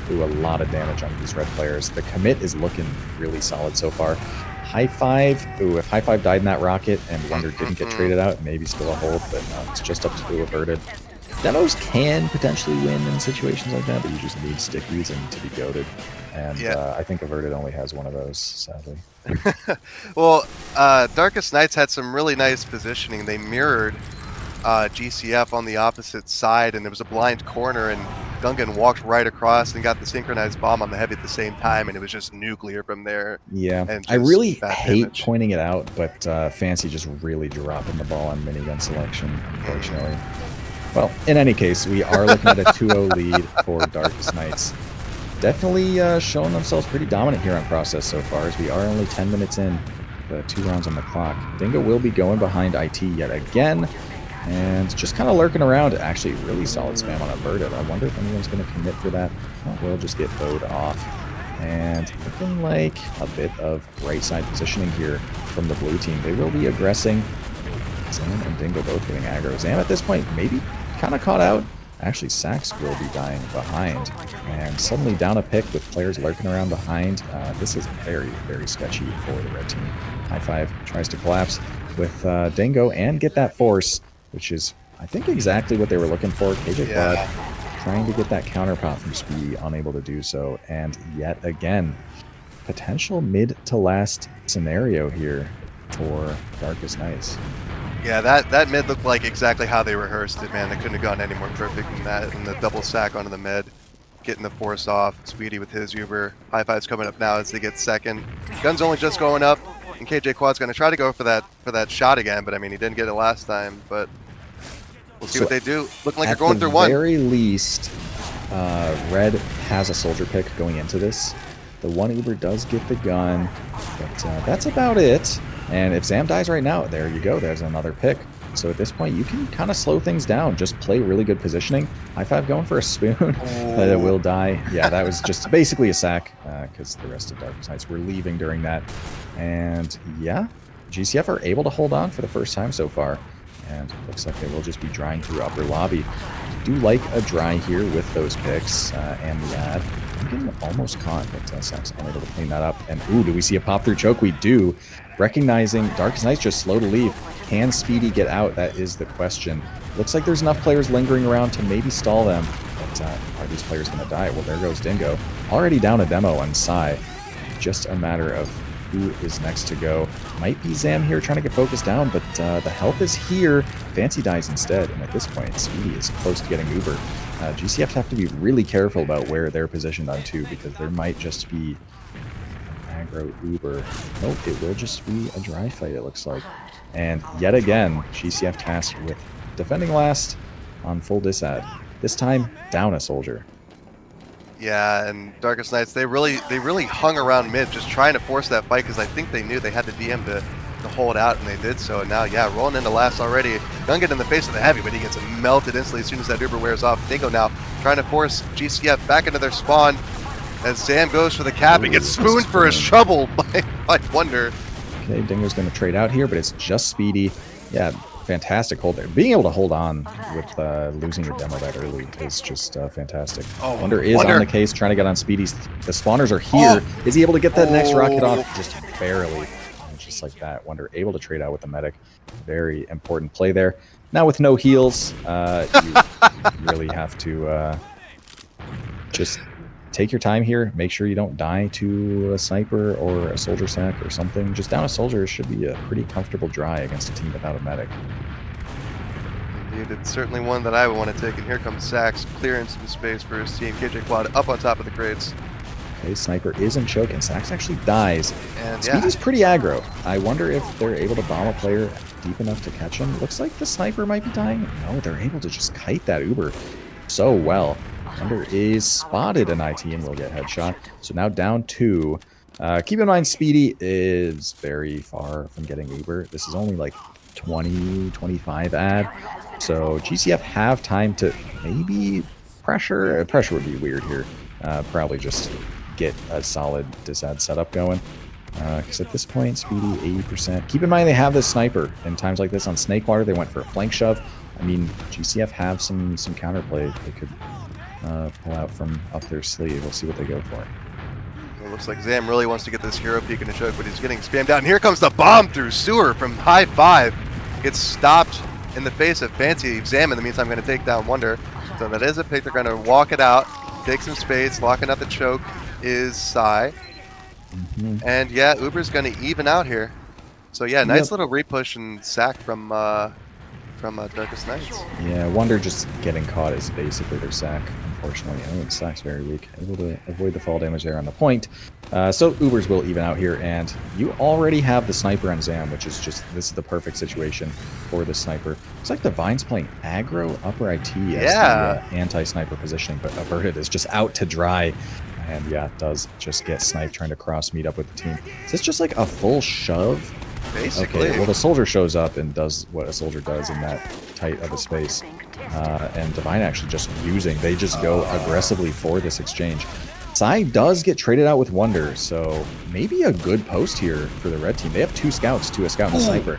Do a lot of damage on these Red players. The commit is looking really solid so far. High Five, ooh, if High Five died in that rocket and Wonder didn't get traded out, maybe still a hold, but no, it's just up to Averted. Demos can potentially win in situations like that, but you just need stickies and to be goated. And I think Averted only has one of those, sadly. Well, Darkest Nights had some really nice positioning. They mirrored GCF on the opposite side, and there was a blind corner, and Gungan walked right across and got the synchronized bomb on the heavy at the same time, and it was just nuclear from there. Yeah, I really hate pointing it out, but Fancy just really dropping the ball on minigun selection, unfortunately. Well, in any case, we are looking at a 2-0 lead for Darkest Nights. Definitely showing themselves pretty dominant here on Process so far, as we are only 10 minutes in, the 2 rounds on the clock. Dingo will be going behind IT yet again, and just kind of lurking around. Actually, really solid spam on Averted. I wonder if anyone's going to commit for that. Oh, we'll just get bowed off. And looking like a bit of right side positioning here from the blue team. They will be aggressing. Zam and Dingo both getting aggro. Zam at this point maybe kind of caught out. Actually, Sax will be dying behind, and suddenly down a pick with players lurking around behind. This is very, very sketchy for the red team. High Five tries to collapse with Dingo and get that force, which is, I think, exactly what they were looking for. KJ Quad trying to get that counter pop from Speedy, unable to do so, and yet again, potential mid to last scenario here for Darkest Nights. Yeah, that mid looked like exactly how they rehearsed it, man. They couldn't have gone any more perfect than that. And the double sack onto the mid, getting the force off. Speedy with his Uber. High Five's coming up now as they get second. Gun's only just going up, and KJ Quad's going to try to go for that shot again. But I mean, he didn't get it last time. But we'll see what they do. Looking like they're going through one. At the very least, Red has a soldier pick going into this. The one Uber does get the gun, but that's about it. And if Zam dies right now, there you go. There's another pick. So at this point, you can kind of slow things down. Just play really good positioning. High Five going for a spoon. That will die. Yeah, that was just basically a sack because the rest of Darkest Nights were leaving during that. And yeah, GCF are able to hold on for the first time so far. And it looks like they will just be drying through upper lobby. Do like a dry here with those picks and the ad. I'm getting almost caught, but Sax unable to clean that up. And ooh, do we see a pop through choke? We do. Recognizing Darkest Nights just slow to leave. Can Speedy get out? That is the question. Looks like there's enough players lingering around to maybe stall them. But are these players going to die? Well, there goes Dingo. Already down a demo on Sai. Just a matter of who is next to go. Might be Zam here trying to get focused down, but the help is here. Fancy dies instead, and at this point, Speedy is close to getting Uber. GCF have to be really careful about where they're positioned on 2, because there might just be an aggro Uber. Nope, it will just be a dry fight, it looks like. And yet again, GCF tasked with defending last on full disad. This time, down a soldier. Yeah, and Darkest Nights, they really hung around mid, just trying to force that fight, because I think they knew they had the DM to hold out, and they did so. And now, yeah, rolling into last already. Gungan in the face of the heavy, but he gets melted instantly as soon as that Uber wears off. Dingo now trying to force GCF back into their spawn. As Sam goes for the cap, he gets spooned for his trouble by Wonder. Okay, Dingo's going to trade out here, but it's just Speedy. Yeah, fantastic hold there. Being able to hold on with losing your demo that early is just fantastic. Oh, Wonder is on the case, trying to get on Speedy's. The spawners are here. Oh. Is he able to get that next rocket off? Just barely. And just like that, Wonder able to trade out with the medic. Very important play there. Now with no heals, you really have to just take your time here. Make sure you don't die to a sniper or a soldier sack or something. Just down a soldier should be a pretty comfortable dry against a team without a medic. Indeed, it's certainly one that I would want to take. And here comes Sax, clearing some space for his team. KJ Quad up on top of the crates. Okay, sniper isn't choking. Sax actually dies. And Speedy's pretty aggro. I wonder if they're able to bomb a player deep enough to catch him. Looks like the sniper might be dying. No, they're able to just kite that Uber so well. Wonder is spotted in IT and will get headshot. So now down 2. Keep in mind, Speedy is very far from getting Uber. This is only like 20, 25 ad. So GCF have time to maybe pressure. Pressure would be weird here. Probably just get a solid disad setup going. Because at this point, Speedy 80%. Keep in mind they have this sniper. In times like this on Snakewater, they went for a flank shove. I mean, GCF have some counterplay they could pull out from up their sleeve. We'll see what they go for. It looks like Zam really wants to get this hero peek in a choke, but he's getting spammed out. And here comes the bomb through sewer from high 5. Gets stopped in the face of Fancy. Zam in the meantime going to take down Wonder. So that is a pick. They're going to walk it out, take some spades. Locking up the choke is Sai. And yeah, Uber's going to even out here. So yeah, nice little repush and sack from Darkest Nights. Yeah, Wonder just getting caught is basically their sack, unfortunately. I think Sack's very weak. Able to avoid the fall damage there on the point. So Ubers will even out here, and you already have the sniper on Zam, which is just, this is the perfect situation for the sniper. It's like Divine's playing aggro upper IT as the anti-sniper positioning, but Averted is just out to dry. And yeah, does just get sniped trying to cross meet up with the team. Is this just like a full shove? Basically. Okay, well, the soldier shows up and does what a soldier does in that tight of a space. And Divine actually just using, they just go aggressively for this exchange. Sai does get traded out with Wonder, so maybe a good post here for the red team. They have 2 scouts, a scout and a sniper.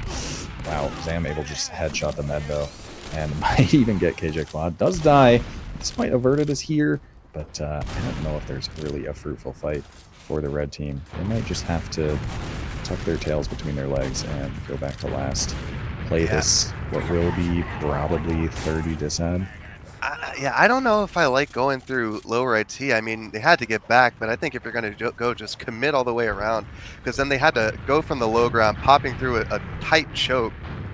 Wow, Zam able to just headshot the med though. And might even get KJ Quad. Does die. This might Averted is here, but I don't know if there's really a fruitful fight for the red team. They might just have to tuck their tails between their legs and go back to last. Play this, what will be probably 30 disad. Yeah, I don't know if I like going through lower IT. I mean, they had to get back, but I think if you're going to go, just commit all the way around. Because then they had to go from the low ground, popping through a tight choke.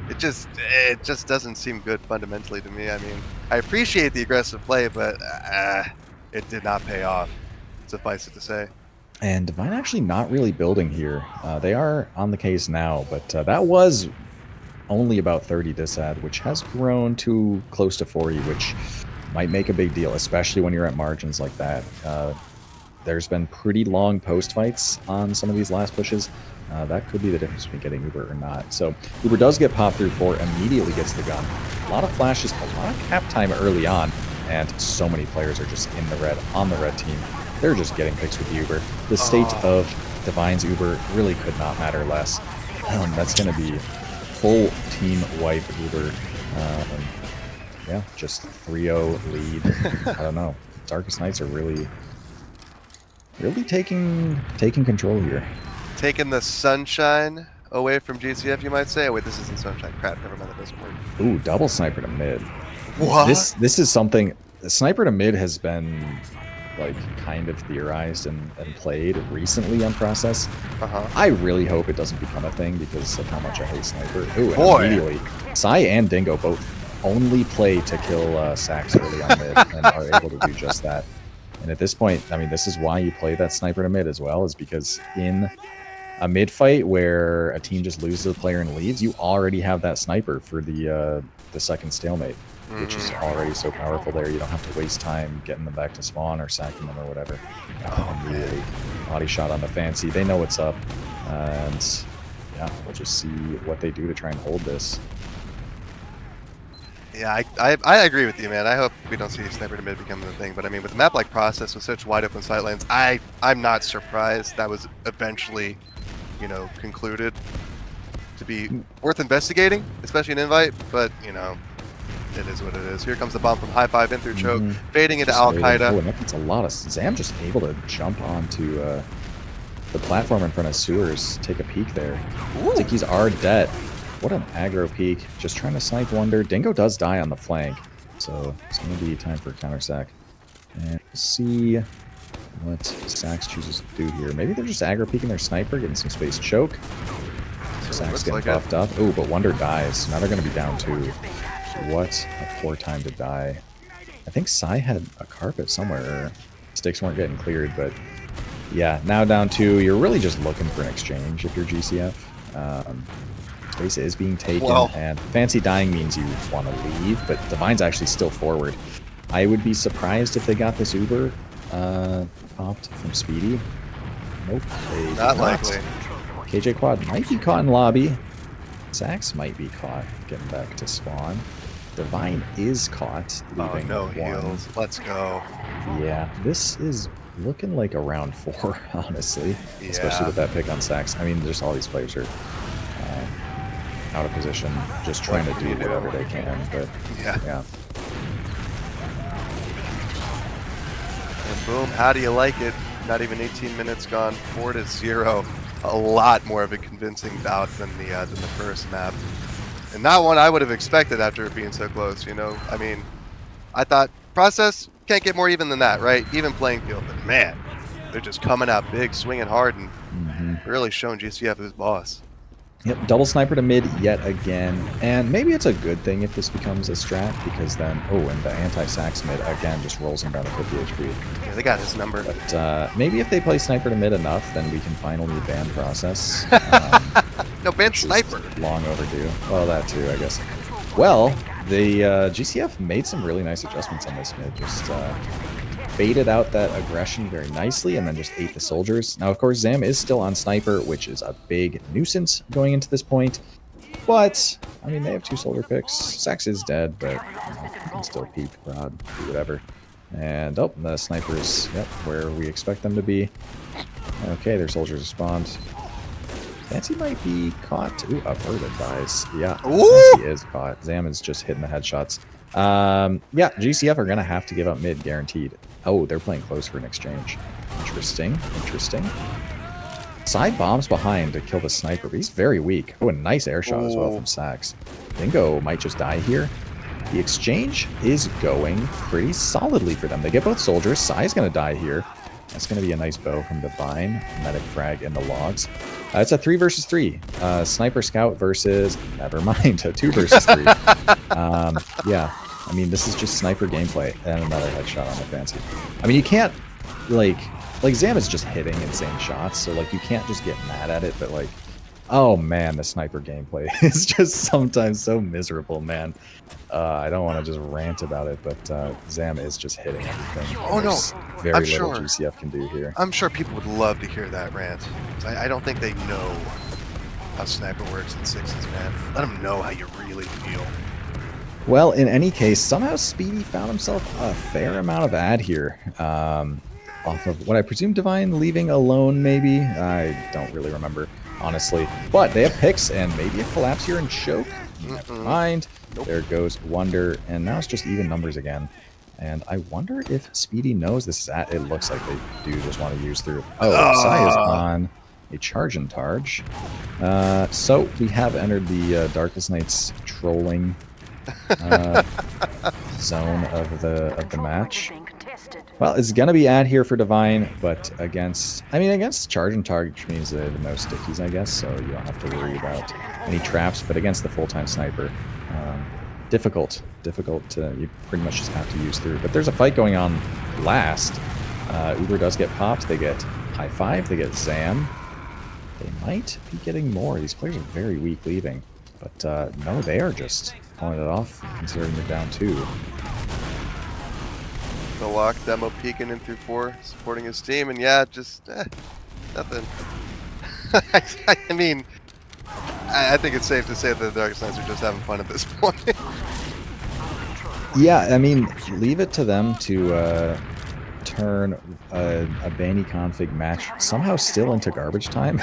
It just doesn't seem good fundamentally to me. I mean, I appreciate the aggressive play, but it did not pay off, suffice it to say. And Divine actually not really building here. They are on the case now, but that was only about 30 disad, which has grown to close to 40, which might make a big deal, especially when you're at margins like that. There's been pretty long post fights on some of these last pushes. That could be the difference between getting Uber or not. So Uber does get popped through 4, immediately gets the gun. A lot of flashes, a lot of cap time early on, and so many players are just in the red, on the red team. They're just getting picks with the Uber. The state of Divine's Uber really could not matter less. That's going to be full team wipe Uber. Yeah, just 3-0 lead. I don't know. Darkest Nights are really taking control here. Taking the sunshine away from GCF, you might say. Oh, wait, this isn't sunshine. Crap, never mind. That doesn't work. Ooh, double sniper to mid. What? This is something. Sniper to mid has been like kind of theorized and played recently on Process. Uh-huh. I really hope it doesn't become a thing because of how much I hate Sniper. Ooh, and Boy. immediately, Sai and Dingo both only play to kill Sax early on mid and are able to do just that. And at this point, I mean, this is why you play that Sniper to mid as well, is because in a mid fight where a team just loses a player and leaves, you already have that Sniper for the second stalemate, which is already so powerful there. You don't have to waste time getting them back to spawn or sacking them or whatever. Immediately body shot on the Fancy. They know what's up. And yeah, we'll just see what they do to try and hold this. Yeah, I agree with you, man. I hope we don't see Sniper to mid becoming the thing. But I mean, with a map like Process with such wide open sight lanes, I'm not surprised that was eventually, you know, concluded to be worth investigating, especially an invite. But you know, it is what it is. Here comes the bomb from High Five in through Choke, fading into Al Qaeda. Oh, and that's a lot of Zam just able to jump onto the platform in front of Sewers, take a peek there. Tickies are dead. What an aggro peek. Just trying to snipe Wonder. Dingo does die on the flank, so it's going to be time for a counter sack. And we'll see what Sax chooses to do here. Maybe they're just aggro peeking their sniper, getting some space. Choke. Sax getting buffed up. Ooh, but Wonder dies. Now they're going to be down 2. What a poor time to die. I think Sai had a carpet somewhere. Sticks weren't getting cleared, but yeah, now down 2. You're really just looking for an exchange if you're GCF. Space is being taken, and Fancy dying means you want to leave, but Divine's actually still forward. I would be surprised if they got this Uber popped from Speedy. Nope. Not likely. KJ Quad might be caught in lobby. Sax might be caught getting back to spawn. Divine is caught leaving. Oh, no heals. Let's go. Yeah, this is looking like a round 4, honestly. Yeah. Especially with that pick on Sax. I mean, just all these players are out of position, just trying to do whatever they can. But yeah. And boom, how do you like it? Not even 18 minutes gone, 4-0. A lot more of a convincing bout than the first map, and not one I would have expected after it being so close. You know, I mean, I thought Process can't get more even than that, right? Even playing field, but man, they're just coming out big, swinging hard, and really showing GCF who's boss. Yep, double sniper to mid yet again, and maybe it's a good thing if this becomes a strat, because then, and the anti-sax mid again just rolls him down to 50 HP. Yeah, they got his number. But maybe if they play sniper to mid enough, then we can finally ban Process. No, ban sniper. Long overdue. Well, that too, I guess. Well, the GCF made some really nice adjustments on this mid. Just baited out that aggression very nicely and then just ate the soldiers. Now, of course, Zam is still on sniper, which is a big nuisance going into this point. But, I mean, they have 2 soldier picks. Sax is dead, but can still peek, prod, do whatever. And, the snipers, where we expect them to be. Okay, their soldiers spawned. Fancy might be caught. Ooh, averted dies. Yeah, Fancy is caught. Zam is just hitting the headshots. Yeah, GCF are going to have to give up mid, guaranteed. Oh, they're playing close for an exchange. Interesting. Side bombs behind to kill the sniper, but he's very weak. Oh, a nice air shot as well from Sax. Dingo might just die here. The exchange is going pretty solidly for them. They get both soldiers. Sai's going to die here. That's going to be a nice bow from Divine. Medic frag in the logs. It's a 3 versus 3. Sniper Scout versus... Never mind. A 2 versus 3. Yeah. I mean, this is just sniper gameplay. And another headshot on the Fancy. I mean, you can't... Like Zam is just hitting insane shots. So, you can't just get mad at it. But, oh, man, the sniper gameplay is just sometimes so miserable, man. I don't want to just rant about it, but Zam is just hitting everything. Oh, no. Very little GCF can do here. I'm sure people would love to hear that rant. I don't think they know how sniper works in 6s, man. Let them know how you really feel. Well, in any case, somehow Speedy found himself a fair amount of ad here. Off of what I presume Divine leaving alone, maybe? I don't really remember, honestly. But they have picks, and maybe a collapse here and choke. Never mind. Nope. There goes Wonder, and now it's just even numbers again. And I wonder if Speedy knows this is at. It looks like they do just want to use through. Oh, Sai is on a charge and targe. So we have entered the Darkest Nights trolling zone of the match. Well, it's going to be ad here for Divine, but against charge and target, which means they have no stickies, I guess, so you don't have to worry about any traps, but against the full-time sniper, difficult to, you pretty much just have to use through. But there's a fight going on last. Uber does get popped. They get high five. They get Zam. They might be getting more. These players are very weak leaving. But no, they are just calling it off, considering they're down 2. The lock demo peeking in through 4, supporting his team, and yeah, just nothing. I mean, I think it's safe to say that the Darkest Knights are just having fun at this point. Yeah, I mean, leave it to them to turn a Banny config match somehow still into garbage time.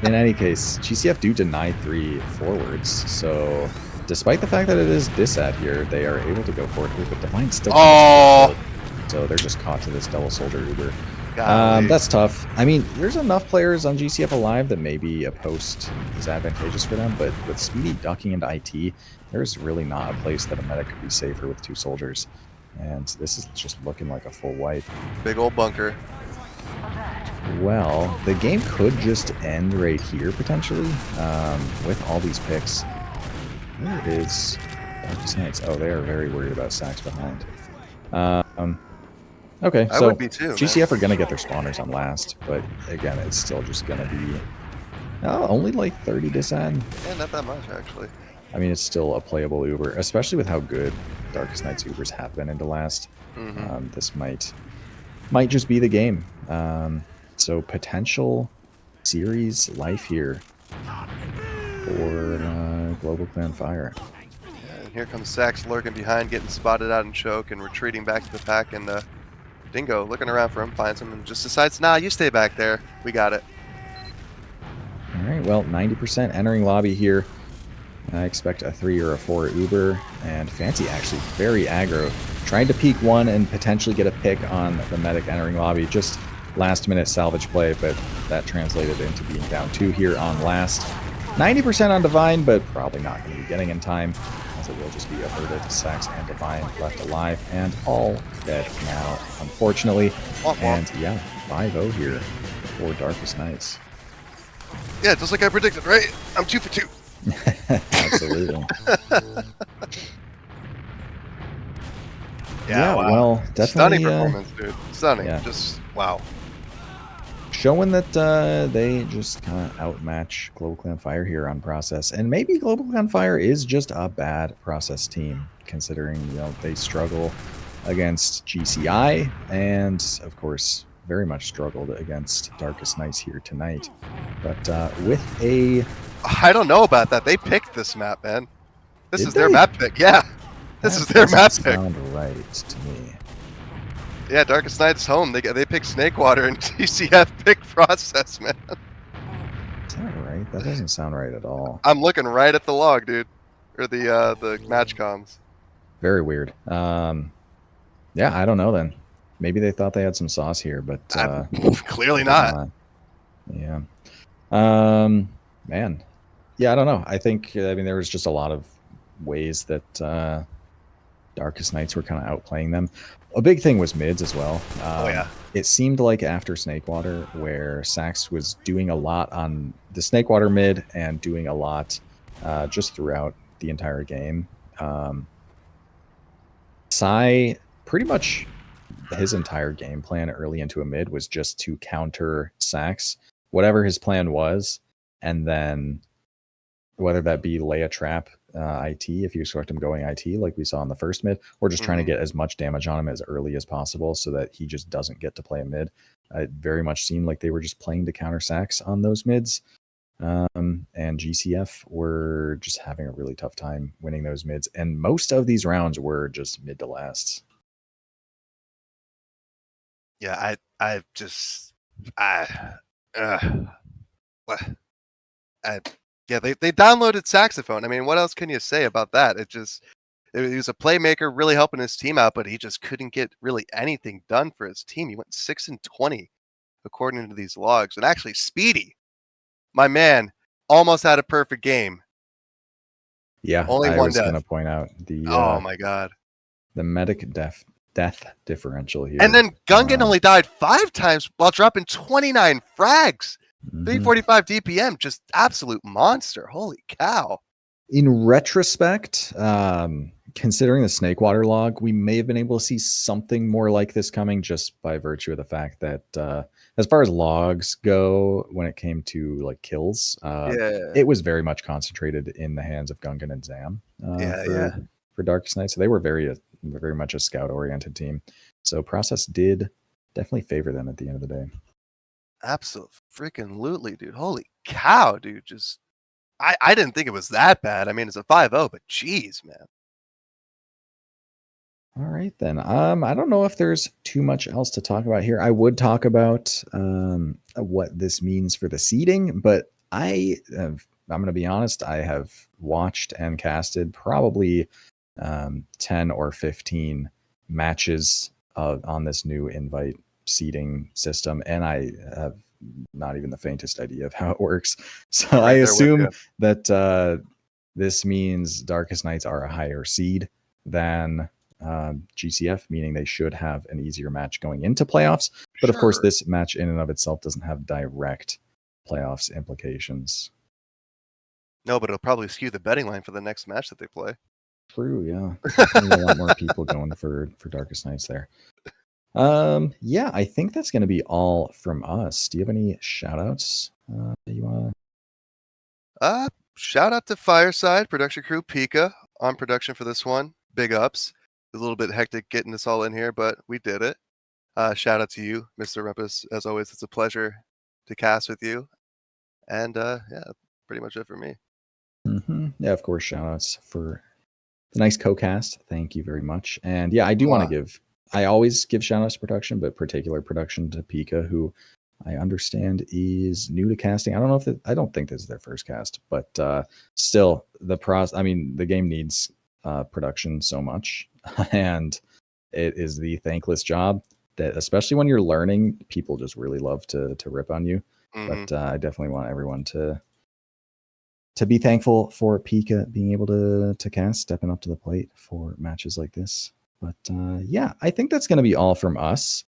In any case, GCF do deny 3 forwards, so despite the fact that it is disad here, they are able to go for it, but Divine still so they're just caught to this double soldier Uber. That's tough. I mean, there's enough players on GCF alive that maybe a post is advantageous for them, but with Speedy ducking into IT, there's really not a place that a medic could be safer with 2 soldiers. And this is just looking like a full wipe. Big old bunker. Well, the game could just end right here, potentially, with all these picks. Where is Darkest Knights? Oh, they are very worried about Sax behind. Okay, so I would be too, GCF are going to get their spawners on last, but again, it's still just going to be only like 30 disad. Yeah, not that much, actually. I mean, it's still a playable Uber, especially with how good Darkest Knights Ubers have been into last. This might just be the game. So potential series life here for GlobanClan Fire. Yeah, and here comes Sax lurking behind, getting spotted out in choke and retreating back to the pack, and Dingo looking around for him, finds him, and just decides, nah, you stay back there. We got it. All right, well, 90% entering lobby here. I expect a 3 or a 4 Uber, and Fancy actually very aggro. Trying to peek 1 and potentially get a pick on the medic entering lobby. Just last minute salvage play, but that translated into being down 2 here on last. 90% on Divine, but probably not going to be getting in time, as it will just be averted. Sax and Divine left alive, and all dead now, unfortunately. And yeah, 5-0 here for Darkest Knights. Yeah, just like I predicted, right? I'm 2 for 2. Absolutely. Yeah, wow. Well, definitely stunning performance, dude. Stunning. Yeah. Just wow. Showing that they just kind of outmatch GlobanClan Fire here on process, and maybe GlobanClan Fire is just a bad process team, considering they struggle against GCI, and of course very much struggled against Darkest Knights here tonight. But with a I don't know about that. They picked this map, man. This is their map pick. Yeah. This is that their map doesn't pick. sound right to me. Yeah, Darkest Knights home. They pick Snakewater and TCF pick Process, man. Is that right? That doesn't sound right at all. I'm looking right at the log, dude. Or the match comms. Very weird. Yeah, I don't know then. Maybe they thought they had some sauce here, but clearly not. Yeah. Man. Yeah, I don't know. I think there was just a lot of ways that Darkest Knights were kind of outplaying them. A big thing was mids as well. Oh yeah. It seemed like after Snakewater, where Sax was doing a lot on the Snakewater mid and doing a lot just throughout the entire game. Sai, pretty much his entire game plan early into a mid was just to counter Sax, whatever his plan was, and then whether that be lay a trap IT, if you expect him going IT like we saw in the first mid, or just trying to get as much damage on him as early as possible so that he just doesn't get to play a mid. It very much seemed like they were just playing to counter Sax on those mids. And GCF were just having a really tough time winning those mids. And most of these rounds were just mid to last. Yeah, yeah, they downloaded Saxophone. I mean, what else can you say about that? He was a playmaker, really helping his team out, but he just couldn't get really anything done for his team. He went 6-20 according to these logs, and actually Speedy, my man, almost had a perfect game. Yeah, only I one was death. going to point out the oh my god, the medic death death differential here. And then Gungan only died 5 times while dropping 29 frags. 345 DPM, just absolute monster. Holy cow. In retrospect, considering the Snakewater log, we may have been able to see something more like this coming just by virtue of the fact that as far as logs go, when it came to like kills, it was very much concentrated in the hands of Gungan and Zam for Darkest Night. So they were very much a scout-oriented team. So process did definitely favor them at the end of the day. Absolutely freaking lootly, dude. Holy cow, dude. Just I didn't think it was that bad. I mean, it's a 5-0, but geez, man. All right, then. I don't know if there's too much else to talk about here. I would talk about what this means for the seeding, but I'm going to be honest. I have watched and casted probably 10 or 15 matches on this new invite seeding system, and I have not even the faintest idea of how it works. So I assume that this means Darkest Nights are a higher seed than GCF, meaning they should have an easier match going into playoffs. But of course, this match in and of itself doesn't have direct playoffs implications. No, but it'll probably skew the betting line for the next match that they play. True, yeah. A lot more people going for Darkest Nights there. Yeah, I think that's going to be all from us. Do you have any shout outs that you want to shout out to Fireside production crew Pika on production for this one. Big ups. It's a little bit hectic getting this all in here, but we did it. Shout out to you, Mr. Rumpus. As always, it's a pleasure to cast with you. And yeah, pretty much it for me. Yeah, of course, shout outs for the nice co-cast. Thank you very much. And yeah, I do want to I always give shout outs to production, but particular production to Pika, who I understand is new to casting. I don't know if I don't think this is their first cast, but still the game needs production so much, and it is the thankless job that, especially when you're learning, people just really love to rip on you. But I definitely want everyone to be thankful for Pika being able to cast, stepping up to the plate for matches like this. But yeah, I think that's going to be all from us.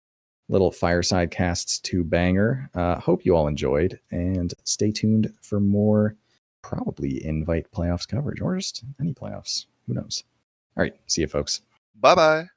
Little Fireside Casts 2 banger. Hope you all enjoyed, and stay tuned for more probably invite playoffs coverage, or just any playoffs. Who knows? All right, see you folks. Bye-bye.